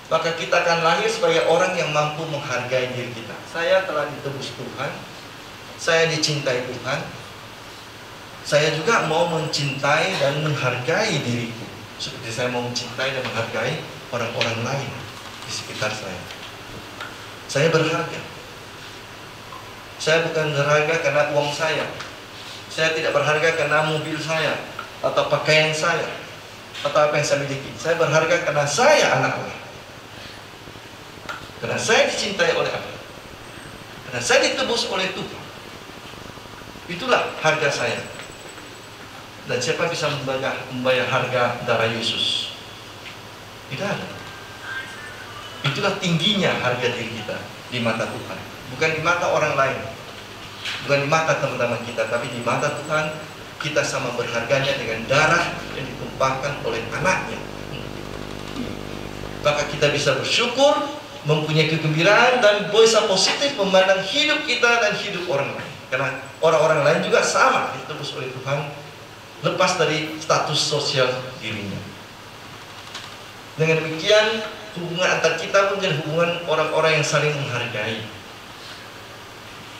maka kita akan lahir sebagai orang yang mampu menghargai diri kita. Saya telah ditebus Tuhan, saya dicintai Tuhan, saya juga mau mencintai dan menghargai diriku, seperti saya mau mencintai dan menghargai orang-orang lain di sekitar saya. Saya berharga. Saya bukan berharga karena uang saya. Saya tidak berharga karena mobil saya atau pakaian saya atau apa yang saya miliki. Saya berharga karena saya anak Allah. Karena saya dicintai oleh Allah. Karena saya ditebus oleh Tuhan. Itulah harga saya. Dan siapa bisa membayar harga darah Yesus? Tidak ada. Itulah tingginya harga diri kita di mata Tuhan. Bukan di mata orang lain, bukan di mata teman-teman kita, tapi di mata Tuhan kita sama berharganya dengan darah yang ditumpahkan oleh anaknya. Maka kita bisa bersyukur mempunyai kegembiraan dan bisa positif memandang hidup kita dan hidup orang lain. Karena orang-orang lain juga sama ditebus oleh Tuhan, lepas dari status sosial dirinya. Dengan demikian, hubungan antar kita pun menjadi hubungan orang-orang yang saling menghargai,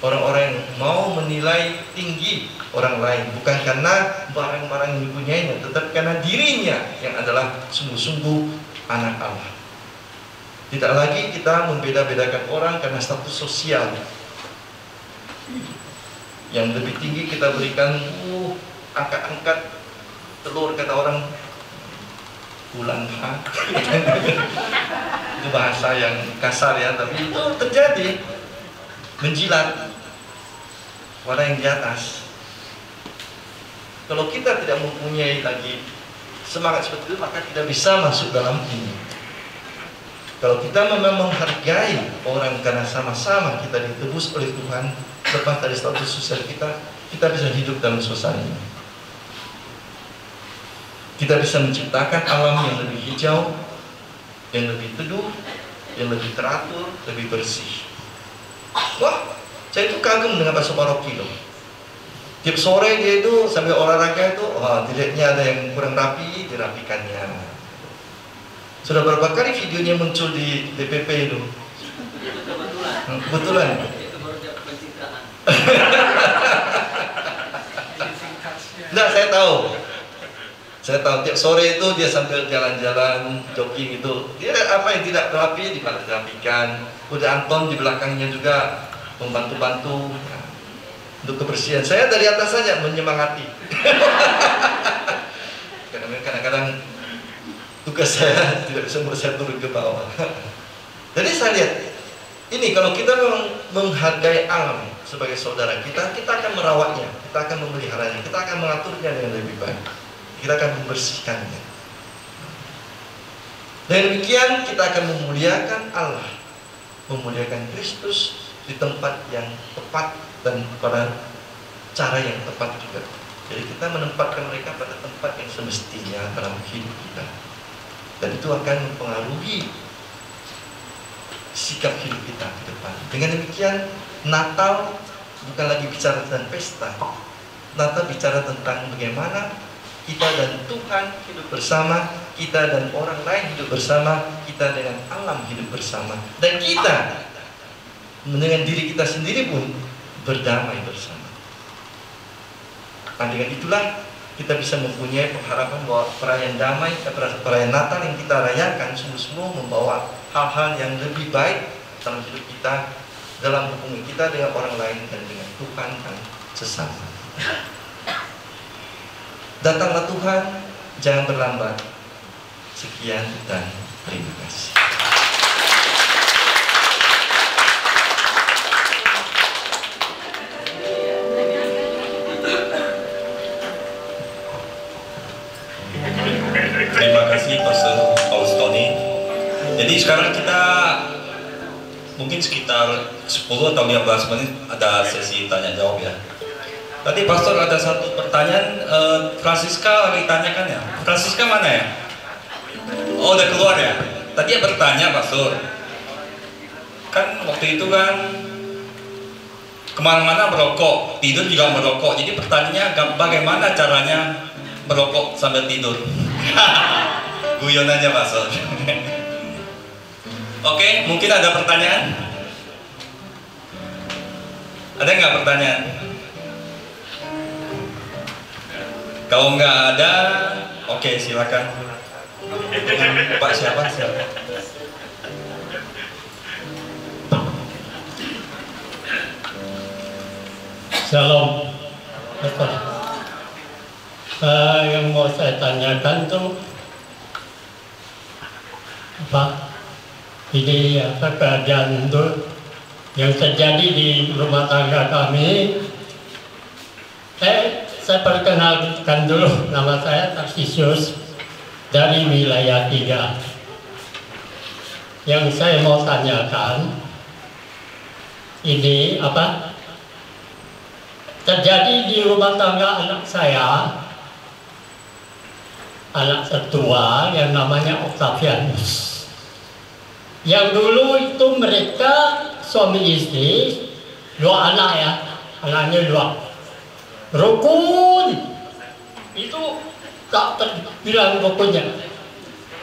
orang-orang yang mau menilai tinggi orang lain, bukan karena barang-barang yang dipunyainya, tetapi karena dirinya yang adalah sungguh-sungguh anak Allah. Tidak lagi kita membeda-bedakan orang karena status sosial. Yang lebih tinggi kita berikan angkat-angkat telur, kata orang, ulang itu bahasa yang kasar ya, tapi itu terjadi. Menjilat orang yang di atas. Kalau kita tidak mempunyai lagi semangat seperti itu, maka tidak bisa masuk dalam ini. Kalau kita memang menghargai orang karena sama-sama kita ditebus oleh Tuhan, lepas dari status sosial kita, kita bisa hidup dalam suasana ini. Kita bisa menciptakan alam yang lebih hijau, yang lebih teduh, yang lebih teratur, lebih bersih. Wah, saya itu kagum dengan Pastor Paroki loh. Tiap sore dia itu sambil olahraga itu, dilihatnya ada yang kurang rapi, dirapikannya. Sudah berapa kali videonya muncul di DPP itu? Kebetulan. Enggak, saya tahu tiap sore itu dia sambil jalan-jalan, jogging itu, dia apa yang tidak rapi dirapikan. Udah Anton di belakangnya juga membantu-bantu untuk kebersihan. Saya dari atas saja menyemangati. Kadang-kadang tugas saya tidak bisa membuat saya turun ke bawah. Jadi saya lihat ini, kalau kita memang menghargai alam sebagai saudara kita, kita akan merawatnya, kita akan memeliharanya, kita akan mengaturnya dengan lebih baik, kita akan membersihkannya. Dengan demikian kita akan memuliakan Allah, memuliakan Kristus di tempat yang tepat dan pada cara yang tepat juga. Jadi kita menempatkan mereka pada tempat yang semestinya dalam hidup kita. Dan itu akan mempengaruhi sikap hidup kita ke depan. Dengan demikian, Natal bukan lagi bicara tentang pesta. Natal bicara tentang bagaimana kita dan Tuhan hidup bersama, kita dan orang lain hidup bersama, kita dengan alam hidup bersama, dan kita dengan diri kita sendiri pun berdamai bersama. Nah, dengan itulah kita bisa mempunyai pengharapan bahwa perayaan damai, perayaan Natal yang kita rayakan sungguh-sungguh membawa hal-hal yang lebih baik dalam hidup kita, dalam hubungan kita dengan orang lain dan dengan Tuhan dan sesama. Datanglah Tuhan, jangan berlambat. Sekian dan terima kasih. Terima kasih Pastor Paulus Tony. Jadi sekarang kita mungkin sekitar 10 atau 15 menit ada sesi tanya jawab ya. Tadi Pastor ada satu pertanyaan, Francisca lagi tanyakan ya. Francisca mana ya? Oh, udah keluar ya. Tadi dia bertanya Pastor, kan waktu itu kan kemana-mana merokok, tidur juga merokok. Jadi pertanyaannya bagaimana caranya merokok sambil tidur? Guyon aja Pastor. Oke, mungkin ada pertanyaan? Ada nggak pertanyaan? Kalau nggak ada, oke, silakan. Pak siapa? Shalom. Yang mau saya tanyakan tuh apa? Ini apa keadaan tuh yang terjadi di rumah tangga kami? Saya perkenalkan dulu, nama saya Tarsisius dari wilayah 3. Yang saya mau tanyakan, ini apa? Terjadi di rumah tangga anak saya, anak tertua yang namanya Octavianus. Yang dulu itu mereka suami istri, 2 anak ya, anaknya 2. Rukun, itu tak terbilang rukunnya.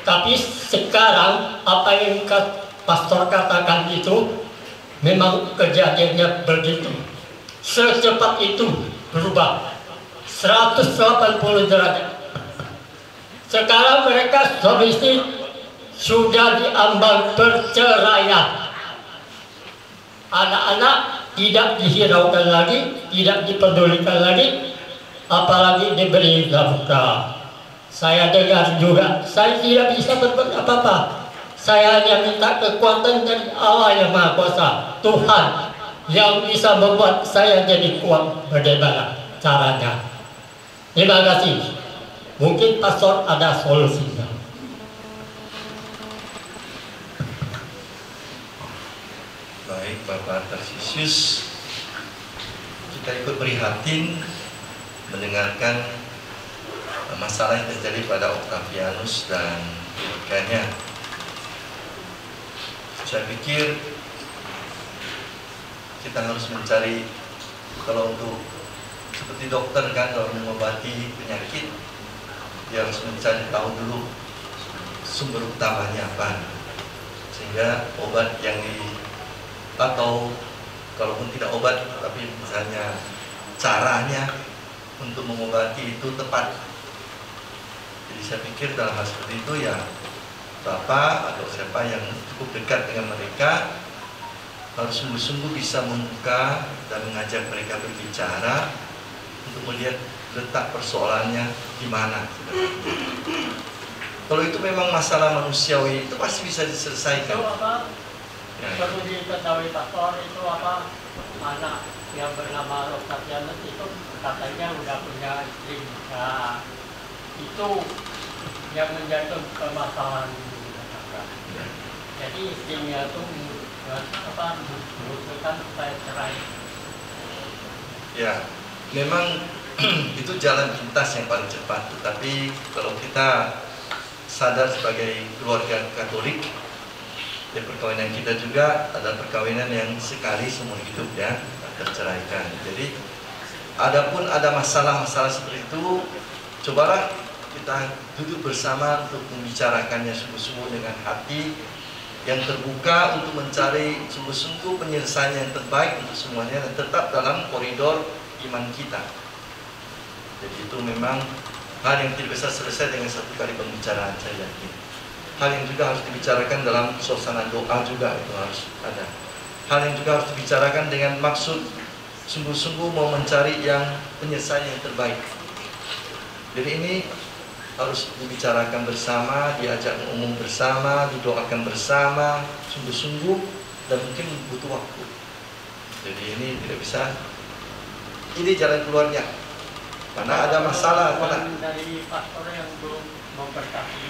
Tapi sekarang apa yang pastor katakan itu memang kejadiannya begitu. Secepat itu berubah 180 derajat. Sekarang mereka suami istri sudah diambang perceraian. Anak-anak tidak dihiraukan lagi, tidak dipedulikan lagi, apalagi diberi nafkah. Saya dengar juga, saya tidak bisa berbuat apa-apa. Saya hanya minta kekuatan dari Allah yang Maha Kuasa, Tuhan yang bisa membuat saya jadi kuat. Bagaimana caranya? Terima kasih. Mungkin pastor ada solusinya. Baik Bapak Tarsisius, kita ikut prihatin mendengarkan masalah yang terjadi pada Octavianus dan keluarganya. Saya pikir kita harus mencari, kalau untuk seperti dokter kan, kalau mengobati penyakit dia harus mencari tahu dulu sumber utamanya apa, sehingga obat yang atau kalaupun tidak obat tapi misalnya caranya untuk mengobati itu tepat. Jadi saya pikir dalam hal seperti itu ya Bapak atau siapa yang cukup dekat dengan mereka harus sungguh-sungguh bisa membuka dan mengajak mereka berbicara untuk melihat letak persoalannya di mana. Kalau itu memang masalah manusiawi itu pasti bisa diselesaikan. Itu apa? Ya. Perlu diketahui pastor itu apa? Anak yang bernama Octavianus itu katanya udah punya istri. Nah, itu yang menjadi permasalahan. Jadi istrinya itu mengusulkan supaya cerai. Ya, memang itu jalan pintas yang paling cepat. Tetapi kalau kita sadar sebagai keluarga Katolik, ya perkawinan kita juga adalah perkawinan yang sekali seumur hidup ya, terceraikan. Jadi, adapun ada masalah-masalah seperti itu, cobalah kita duduk bersama untuk membicarakannya sungguh-sungguh dengan hati yang terbuka untuk mencari sungguh-sungguh penyelesaian yang terbaik untuk semuanya dan tetap dalam koridor iman kita. Jadi itu memang hal yang tidak bisa selesai dengan satu kali pembicaraan, saya yakin. Hal yang juga harus dibicarakan dalam suasana doa juga itu harus ada. Hal yang juga harus dibicarakan dengan maksud sungguh-sungguh mau mencari yang penyelesaian yang terbaik. Jadi ini harus dibicarakan bersama, diajak umum bersama, didoakan bersama, sungguh-sungguh, dan mungkin butuh waktu. Jadi ini tidak bisa, ini jalan keluarnya. Karena ada masalah apa dari pastor yang belum memberkati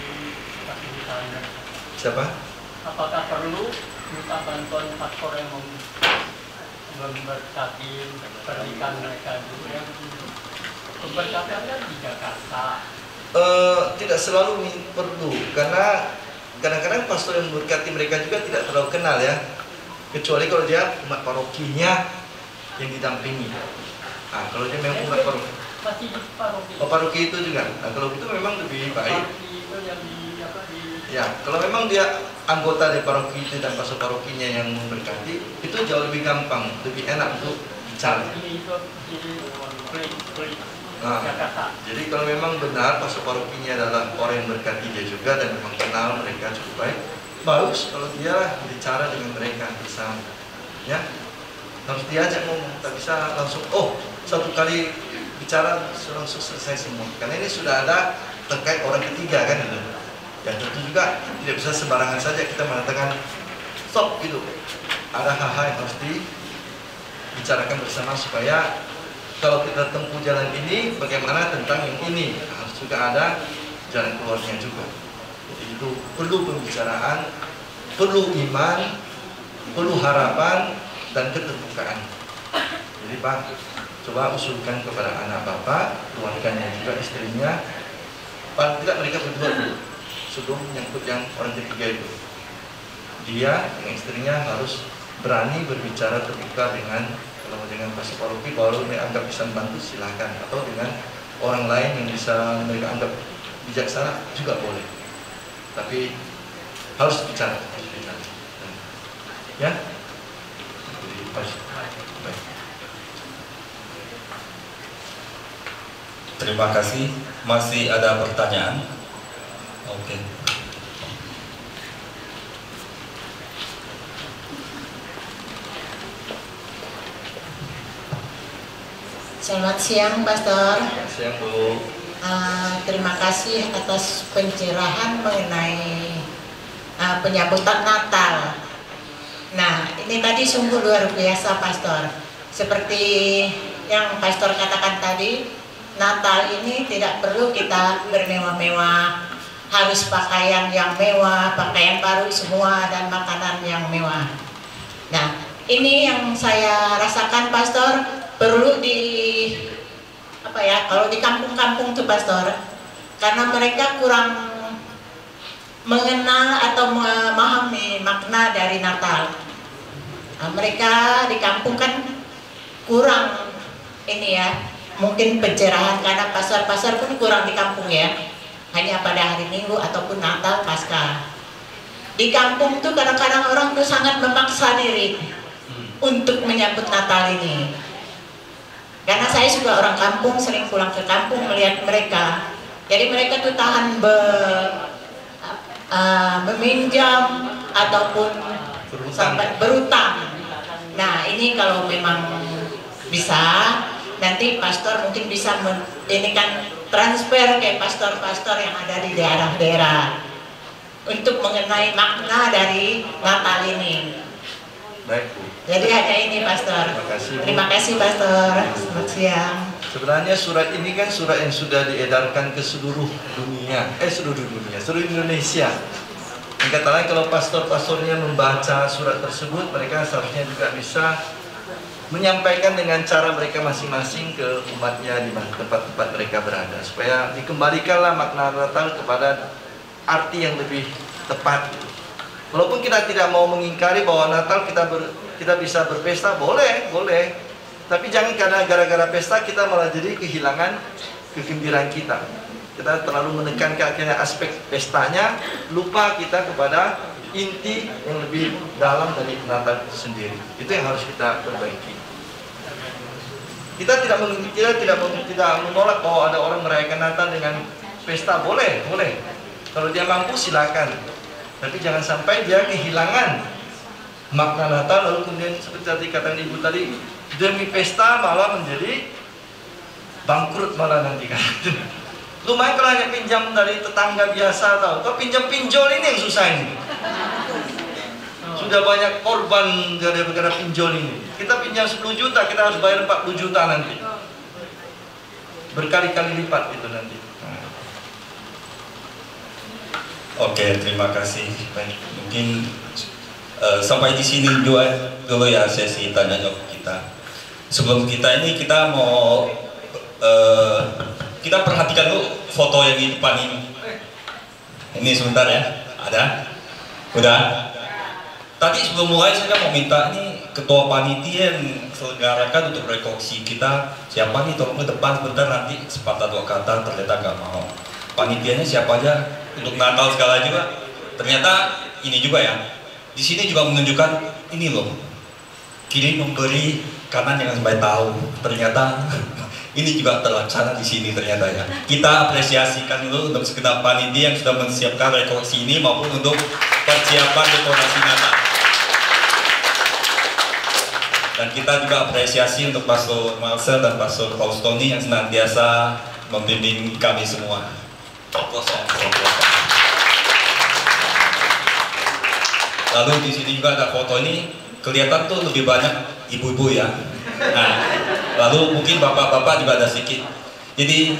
misalnya. Siapa? Apakah perlu minta bantuan pastor yang memberkati pernikahan mereka dulu yang pemberkatannya di Jakarta? Tidak selalu perlu, karena kadang-kadang pastor yang memberkati mereka juga tidak terlalu kenal ya, kecuali kalau dia umat parokinya yang didampingi. Nah, kalau dia memang umat paroki, masih di paroki. oh, paroki itu juga. Nah, kalau itu memang lebih baik. Itu yang Ya, kalau memang dia anggota dari paroki itu dan pastor parokinya yang memberkati, itu jauh lebih gampang, lebih enak untuk bicara. Nah, jadi kalau memang benar pastor parokinya adalah orang yang berkati dia juga dan memang kenal mereka cukup baik, bagus kalau dia bicara dengan mereka bersama, ya harus diajak ngomong, tak bisa langsung satu kali bicara langsung selesai semua, karena ini sudah ada terkait orang ketiga kan itu. Ya tentu juga tidak bisa sembarangan saja kita mengatakan stop gitu. Ada hal-hal yang harus dibicarakan bersama supaya kalau kita tempuh jalan ini, bagaimana tentang yang ini? Harus juga ada jalan keluarnya juga. Jadi itu perlu pembicaraan, perlu iman, perlu harapan, dan keterbukaan. Jadi Pak, coba usulkan kepada anak Bapak, keluarganya juga istrinya, paling tidak mereka berdua dulu, sebelum menyangkut yang orang ketiga itu. dia dengan istrinya harus berani berbicara terbuka dengan pastor paroki, kalau mereka anggap bisa membantu silahkan, atau dengan orang lain yang bisa mereka anggap bijaksana juga boleh, tapi harus bicara. Ya. Baik. Terima kasih. Masih ada pertanyaan? Oke. Selamat siang, Pastor. Selamat siang, Bu. Terima kasih atas pencerahan mengenai penyambutan Natal. Nah, ini tadi sungguh luar biasa, Pastor. Seperti yang Pastor katakan tadi, Natal ini tidak perlu kita bermewah-mewah, harus pakaian yang mewah, pakaian baru semua, dan makanan yang mewah. Nah, ini yang saya rasakan, Pastor, perlu kalau di kampung-kampung tuh, Pastor, karena mereka kurang mengenal atau memahami makna dari Natal. Nah, mereka di kampung kan kurang mungkin pencerahan, karena pasar-pasar pun kurang di kampung ya, hanya pada hari Minggu ataupun Natal Paskah. Di kampung tuh kadang-kadang orang tuh sangat memaksa diri untuk menyambut Natal ini. Karena saya juga orang kampung, sering pulang ke kampung melihat mereka. Jadi mereka tuh tahan meminjam ataupun sampai berutang. Nah, ini kalau memang bisa, nanti pastor mungkin bisa transfer ke pastor-pastor yang ada di daerah-daerah untuk mengenai makna dari Natal ini. Baik, Bu. Jadi ada ini, Pastor. Terima kasih, Bu. Pastor. Selamat siang. Sebenarnya surat ini kan surat yang sudah diedarkan ke seluruh Indonesia. Yang kata lain, kalau pastor-pastornya membaca surat tersebut, mereka seharusnya juga bisa menyampaikan dengan cara mereka masing-masing ke umatnya di tempat-tempat mereka berada, supaya dikembalikanlah makna Natal kepada arti yang lebih tepat. Walaupun kita tidak mau mengingkari bahwa Natal kita bisa berpesta, boleh. Tapi jangan karena gara-gara pesta kita malah jadi kehilangan kegembiraan kita. Kita terlalu menekankan akhirnya aspek pestanya, lupa kita kepada inti yang lebih dalam dari Natal sendiri. Itu yang harus kita perbaiki. Kita tidak menolak bahwa ada orang merayakan Natal dengan pesta, boleh. Kalau dia mampu silakan. Tapi jangan sampai dia kehilangan makna Natal, lalu kemudian seperti tadi kata Ibu tadi, demi pesta malah menjadi bangkrut malah nanti kan. Lumayan kalau hanya pinjam dari tetangga biasa, kau pinjam pinjol ini yang susah ini. Sudah banyak korban gara-gara pinjol ini. Kita pinjam 10 juta, kita harus bayar 40 juta nanti. Berkali-kali lipat itu nanti. Oke, terima kasih. Baik, mungkin sampai di sini dulu ya sesi tanya jawab kita. Sebelum kita mau kita perhatikan dulu foto yang di depan ini. Ini sebentar ya, ada? Udah? Tadi sebelum mulai saya mau minta ini ketua panitia yang selenggarakan untuk rekoksi kita siapa nih, tolong ke depan sebentar, nanti sepatah dua kata ternyata nggak mau. Panitianya siapa aja? Untuk Natal segala juga, ternyata ini juga ya. Di sini juga menunjukkan ini loh, kiri memberi, kanan jangan sampai tahu. Ternyata ini juga terlaksana di sini ternyata ya. Kita apresiasikan dulu untuk segenap panitia yang sudah menyiapkan rekoksi ini maupun untuk persiapan dekorasi Natal. Dan kita juga apresiasi untuk Pastor Marcel dan Pastor Faustoni yang senantiasa membimbing kami semua. Lalu di sini juga ada foto ini, kelihatan tuh lebih banyak ibu-ibu ya. Nah, lalu mungkin bapak-bapak juga ada sedikit. Jadi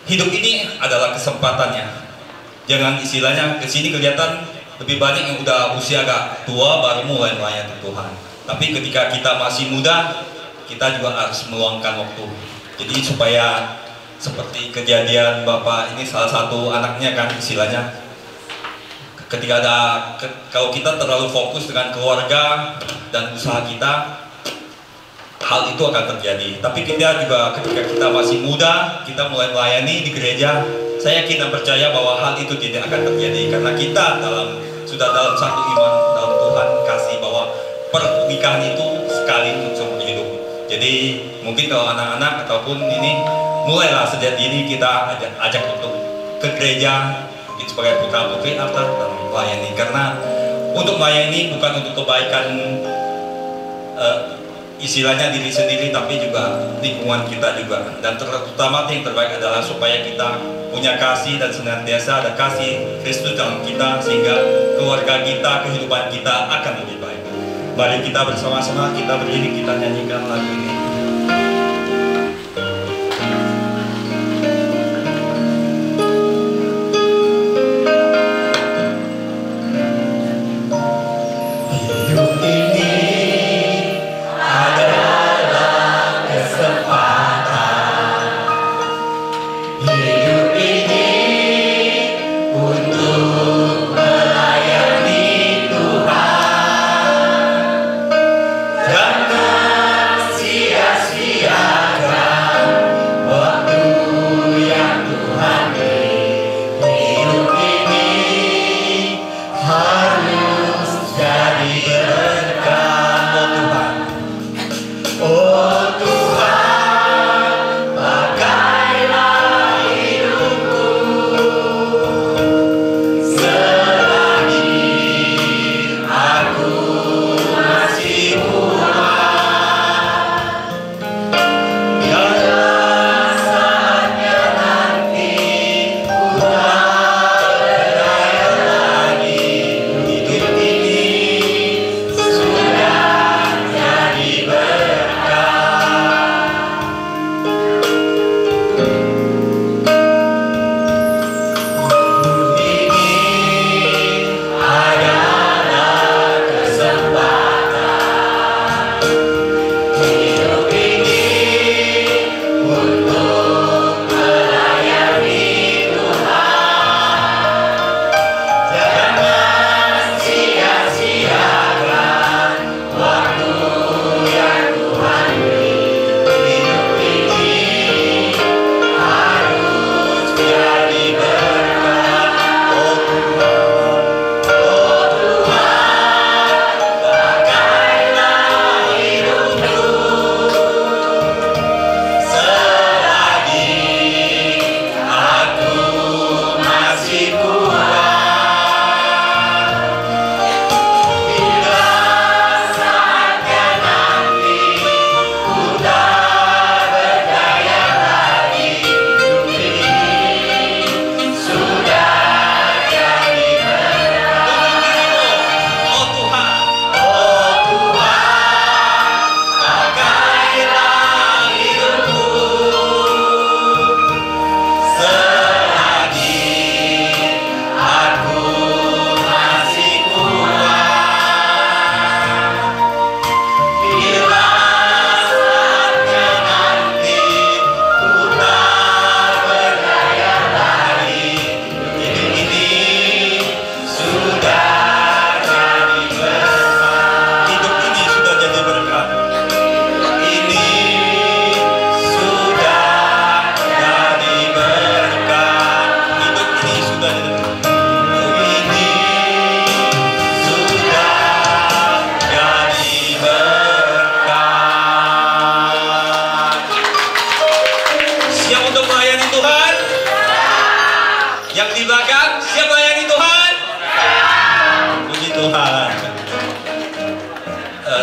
hidup ini adalah kesempatannya. Jangan istilahnya kesini kelihatan lebih banyak yang udah usia agak tua baru mulai melayani Tuhan. Tapi ketika kita masih muda, kita juga harus meluangkan waktu. Jadi supaya seperti kejadian bapak ini, salah satu anaknya kan istilahnya ketika kalau kita terlalu fokus dengan keluarga dan usaha kita, hal itu akan terjadi. Tapi kita juga ketika kita masih muda, kita mulai melayani di gereja, saya yakin dan percaya bahwa hal itu tidak akan terjadi karena kita sudah dalam satu iman dalam Tuhan, kasih bahwa pernikahan itu sekali untuk seumur hidup. Jadi mungkin kalau anak-anak ataupun ini mulailah sejak dini kita ajak untuk ke gereja mungkin sebagai putra putri altar dan melayani, karena untuk melayani bukan untuk kebaikan istilahnya diri sendiri, tapi juga lingkungan kita juga, dan terutama yang terbaik adalah supaya kita punya kasih dan senantiasa ada kasih Kristus dalam kita sehingga keluarga kita, kehidupan kita akan lebih baik. Mari kita bersama-sama kita berdiri, kita nyanyikan lagu ini.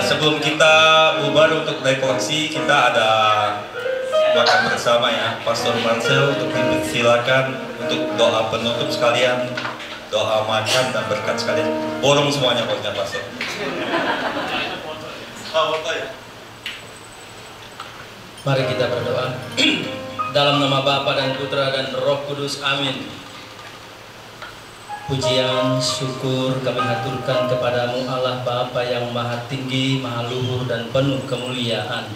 Sebelum kita bubar untuk dekorasi, kita ada makan bersama ya. Pastor Marcel untuk silakan untuk doa penutup sekalian, doa makan dan berkat sekalian. Borong semuanya pokoknya Pastor. Mari kita berdoa. Dalam nama Bapa dan Putra dan Roh Kudus, amin. Pujian, syukur kami haturkan kepadamu Allah Bapa yang maha tinggi, maha luhur dan penuh kemuliaan,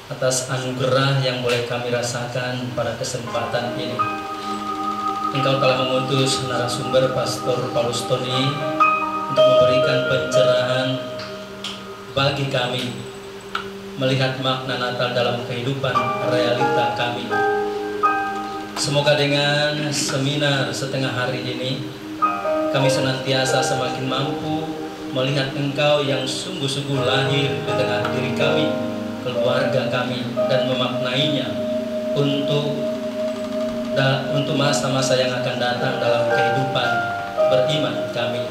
atas anugerah yang boleh kami rasakan pada kesempatan ini. Engkau telah mengutus narasumber Pastor Paulus Tony untuk memberikan pencerahan bagi kami melihat makna Natal dalam kehidupan realita kami. Semoga dengan seminar setengah hari ini kami senantiasa semakin mampu melihat Engkau yang sungguh-sungguh lahir di tengah diri kami, keluarga kami, dan memaknainya untuk masa-masa yang akan datang dalam kehidupan beriman kami.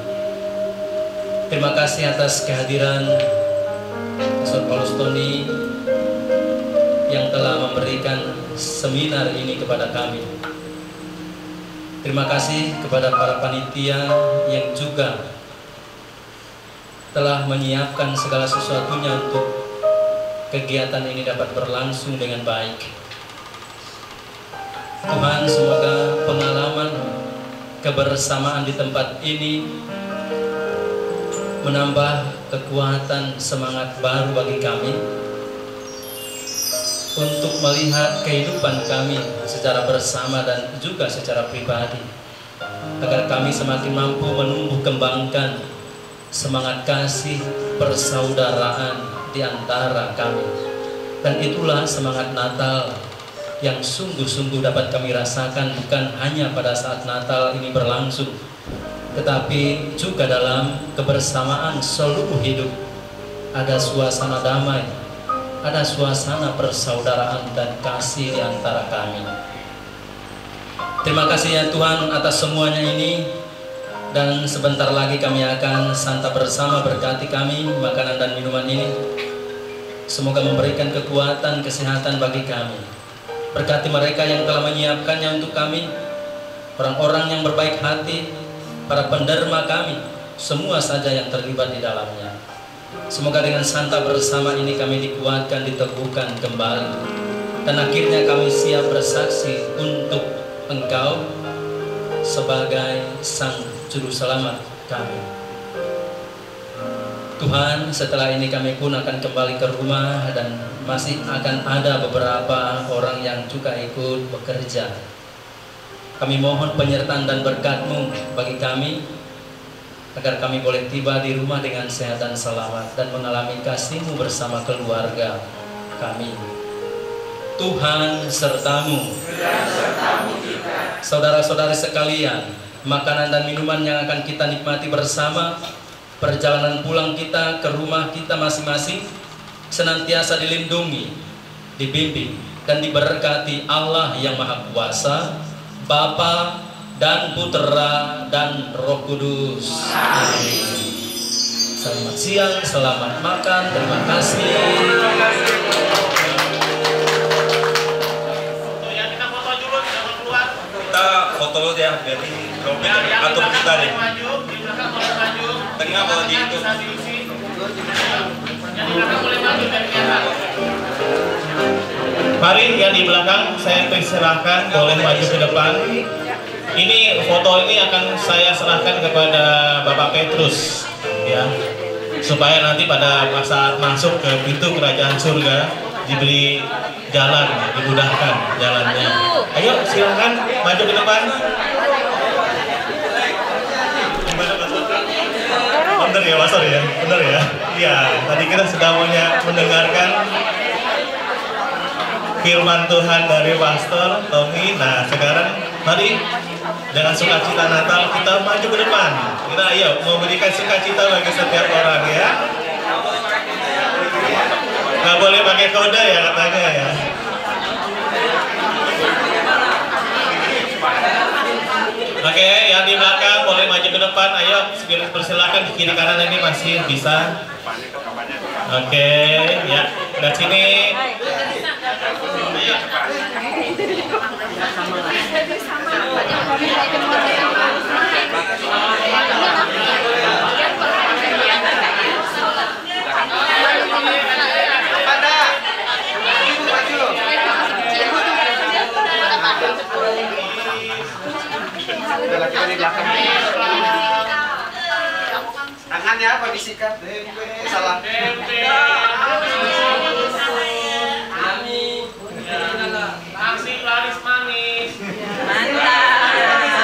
Terima kasih atas kehadiran Pastor Paulus Tony yang telah memberikan seminar ini kepada kami. Terima kasih kepada para panitia yang juga telah menyiapkan segala sesuatunya untuk kegiatan ini dapat berlangsung dengan baik. Tuhan, semoga pengalaman kebersamaan di tempat ini menambah kekuatan semangat baru bagi kami untuk melihat kehidupan kami secara bersama dan juga secara pribadi, agar kami semakin mampu menumbuh kembangkan semangat kasih persaudaraan di antara kami. Dan itulah semangat Natal yang sungguh-sungguh dapat kami rasakan bukan hanya pada saat Natal ini berlangsung, tetapi juga dalam kebersamaan seluruh hidup. Ada suasana damai, ada suasana persaudaraan dan kasih di antara kami. Terima kasih ya Tuhan atas semuanya ini. Dan sebentar lagi kami akan santap bersama. Berkati kami makanan dan minuman ini. Semoga memberikan kekuatan, kesehatan bagi kami. Berkati mereka yang telah menyiapkannya untuk kami, orang-orang yang berbaik hati, para penderma kami, semua saja yang terlibat di dalamnya. Semoga dengan santap bersama ini kami dikuatkan, diteguhkan kembali, dan akhirnya kami siap bersaksi untuk Engkau sebagai Sang Juru Selamat kami. Tuhan, setelah ini kami pun akan kembali ke rumah dan masih akan ada beberapa orang yang juga ikut bekerja. Kami mohon penyertaan dan berkat-Mu bagi kami, agar kami boleh tiba di rumah dengan sehat dan selamat dan mengalami kasih-Mu bersama keluarga kami. Tuhan serta-Mu. Saudara-saudari sekalian, makanan dan minuman yang akan kita nikmati bersama, perjalanan pulang kita ke rumah kita masing-masing senantiasa dilindungi, dibimbing, dan diberkati Allah yang Maha Kuasa, Bapa dan Putera dan Roh Kudus. Amin. Selamat siang, selamat makan, terima kasih. Kita foto ya, jadi robek atur kita deh. Tengah boleh di itu. Mari yang di belakang saya persilahkan boleh maju ke depan. Ini foto ini akan saya serahkan kepada Bapak Petrus, ya, supaya nanti pada saat masuk ke pintu kerajaan surga diberi jalan, dimudahkan jalannya. Ayo silakan maju ke depan. Bener ya Pastor ya, bener ya. Iya, tadi kita sudah mendengarkan firman Tuhan dari Pastor Tony. Nah sekarang mari dengan sukacita Natal kita maju ke depan. Kita ayo memberikan sukacita bagi setiap orang ya. Nggak boleh pakai kode ya katanya ya. Oke, yang di belakang boleh maju ke depan. Ayo, persilakan di kiri kanan ini masih bisa. Oke, ya, dari sini. Ayo. Laki-laki di belakang. Tangannya apa disikat? Salah. Amin. Laris manis. Mantap.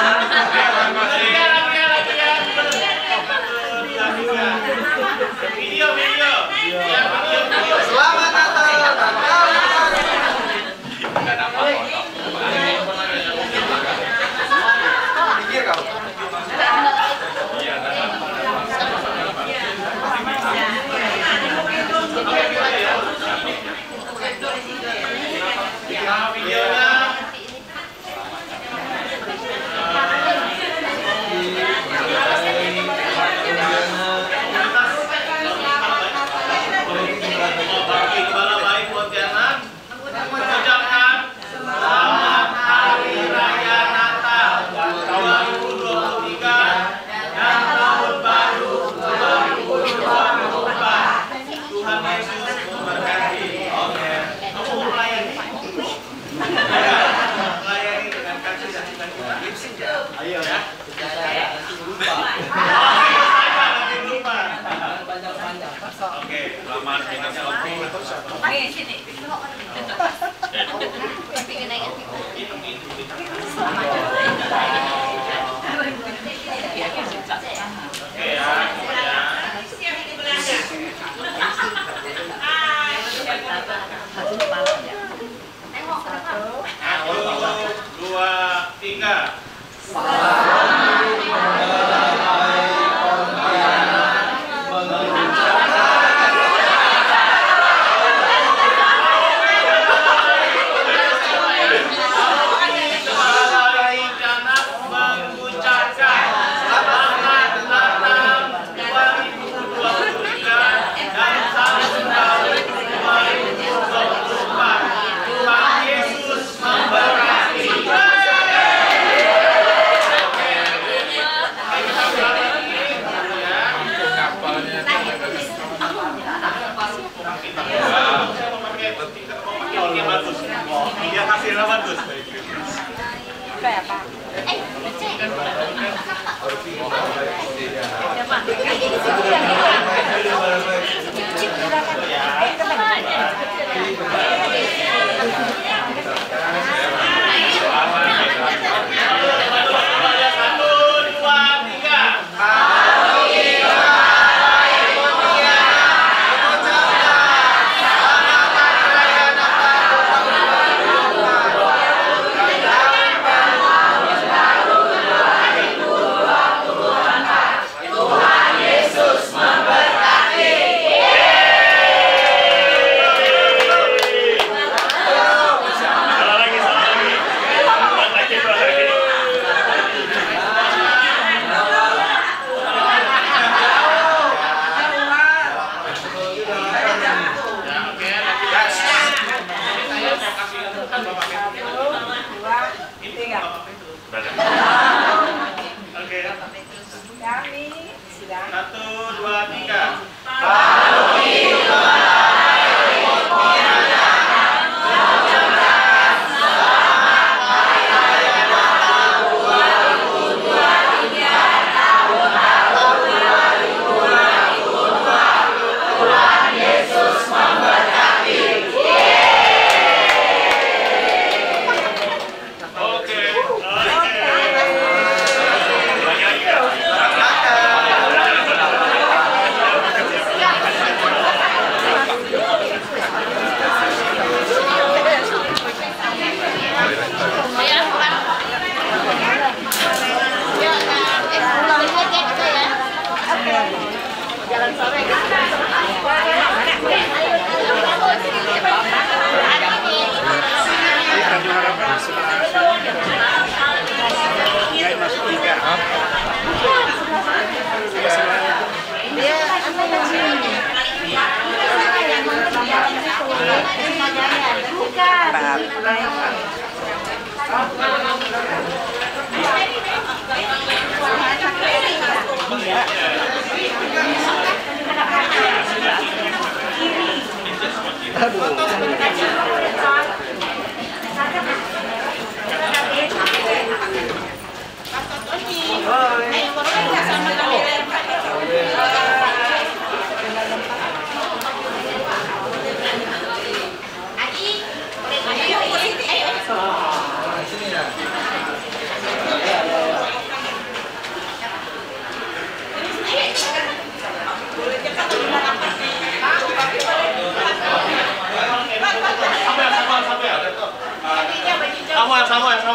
Samuel.